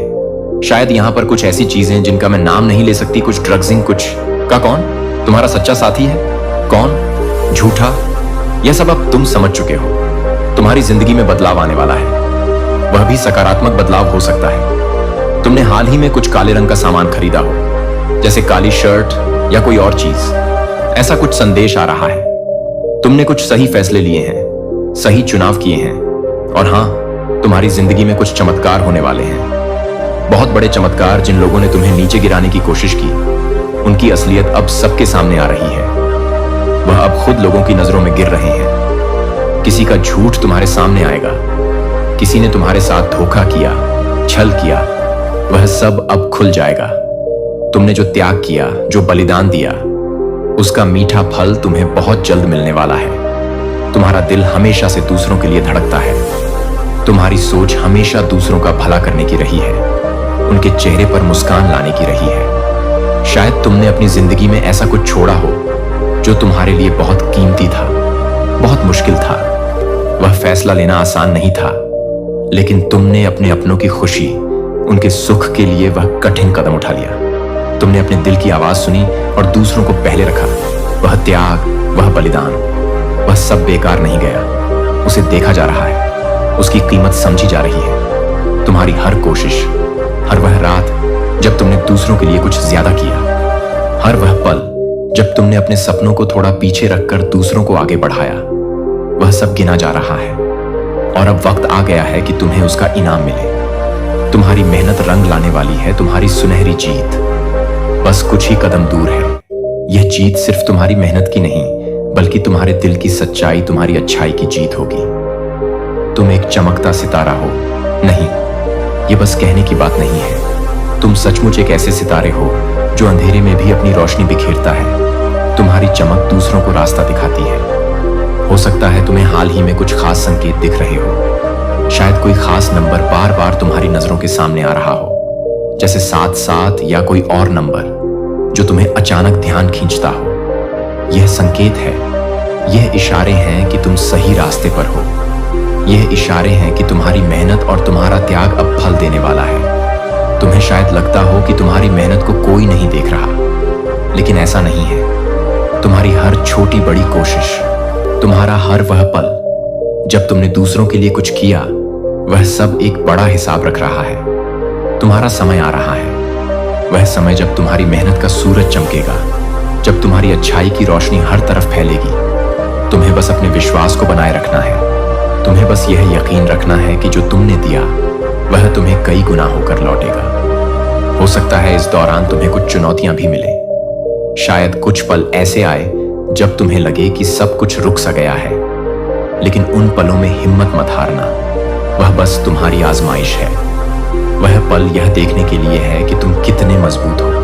शायद यहां पर कुछ ऐसी चीजें जिनका मैं नाम नहीं ले सकती, कुछ ड्रग्सिंग, कुछ का कौन तुम्हारा सच्चा साथी है, कौन झूठा, यह सब अब तुम समझ चुके हो। तुम्हारी जिंदगी में बदलाव आने वाला है, वह भी सकारात्मक बदलाव हो सकता है। तुमने हाल ही में कुछ काले रंग का सामान खरीदा हो, जैसे काली शर्ट या कोई और चीज, ऐसा कुछ संदेश आ रहा है। तुमने कुछ सही फैसले लिए हैं, सही चुनाव किए हैं। और हाँ, तुम्हारी जिंदगी में कुछ चमत्कार होने वाले हैं, बहुत बड़े चमत्कार। जिन लोगों ने तुम्हें नीचे गिराने की कोशिश की, उनकी असलियत अब सबके सामने आ रही है। वह अब खुद लोगों की नजरों में गिर रहे हैं। किसी का झूठ तुम्हारे सामने आएगा, किसी ने तुम्हारे साथ धोखा किया, छल किया, वह सब अब खुल जाएगा। तुमने जो त्याग किया, जो बलिदान दिया, उसका मीठा फल तुम्हें बहुत जल्द मिलने वाला है। तुम्हारा दिल हमेशा से दूसरों के लिए धड़कता है। तुम्हारी सोच हमेशा दूसरों का भला करने की रही है, उनके चेहरे पर मुस्कान लाने की रही है। शायद तुमने अपनी जिंदगी में ऐसा कुछ छोड़ा हो जो तुम्हारे लिए बहुत कीमती था, बहुत मुश्किल था। वह फैसला लेना आसान नहीं था, लेकिन तुमने अपने अपनों की खुशी, उनके सुख के लिए वह कठिन कदम उठा लिया। तुमने अपने दिल की आवाज सुनी और दूसरों को पहले रखा। वह त्याग, वह बलिदान, वह सब बेकार नहीं गया। उसे देखा जा रहा है, उसकी कीमत समझी जा रही है। तुम्हारी हर कोशिश, हर वह रात जब तुमने दूसरों के लिए कुछ ज्यादा किया, हर वह पल जब तुमने अपने सपनों को थोड़ा पीछे रखकर दूसरों को आगे बढ़ाया, वह सब गिना जा रहा है। और अब वक्त आ गया है कि तुम्हें उसका इनाम मिले। तुम्हारी मेहनत रंग लाने वाली है, तुम्हारी सुनहरी जीत बस कुछ ही कदम दूर है। यह जीत सिर्फ तुम्हारी मेहनत की नहीं, बल्कि तुम्हारे दिल की सच्चाई, तुम्हारी अच्छाई की जीत होगी। तुम एक चमकता सितारा हो। नहीं, ये बस कहने की बात नहीं है। तुम सचमुच एक ऐसे सितारे हो जो अंधेरे में भी अपनी रोशनी बिखेरता है। तुम्हारी चमक दूसरों को रास्ता दिखाती है। हो सकता है तुम्हें हाल ही में कुछ खास संकेत दिख रहे हो। शायद कोई खास नंबर बार बार तुम्हारी नजरों के सामने आ रहा हो, जैसे 7-7 या कोई और नंबर जो तुम्हें अचानक ध्यान खींचता हो। यह संकेत है, यह इशारे हैं कि तुम सही रास्ते पर हो। यह इशारे हैं कि तुम्हारी मेहनत और तुम्हारा त्याग अब फल देने वाला है। तुम्हें शायद लगता हो कि तुम्हारी मेहनत को कोई नहीं देख रहा, लेकिन ऐसा नहीं है। तुम्हारी हर छोटी बड़ी कोशिश, तुम्हारा हर वह पल जब तुमने दूसरों के लिए कुछ किया, वह सब एक बड़ा हिसाब रख रहा है। तुम्हारा समय आ रहा है, वह समय जब तुम्हारी मेहनत का सूरज चमकेगा, जब तुम्हारी अच्छाई की रोशनी हर तरफ फैलेगी। तुम्हें बस अपने विश्वास को बनाए रखना है। तुम्हें बस यह यकीन रखना है कि जो तुमने दिया, वह तुम्हें कई गुना होकर लौटेगा। हो सकता है इस दौरान तुम्हें कुछ चुनौतियां भी मिले। शायद कुछ पल ऐसे आए जब तुम्हें लगे कि सब कुछ रुक सा गया है, लेकिन उन पलों में हिम्मत मत हारना। वह बस तुम्हारी आजमाइश है। वह पल यह देखने के लिए है कि तुम कितने मजबूत हो।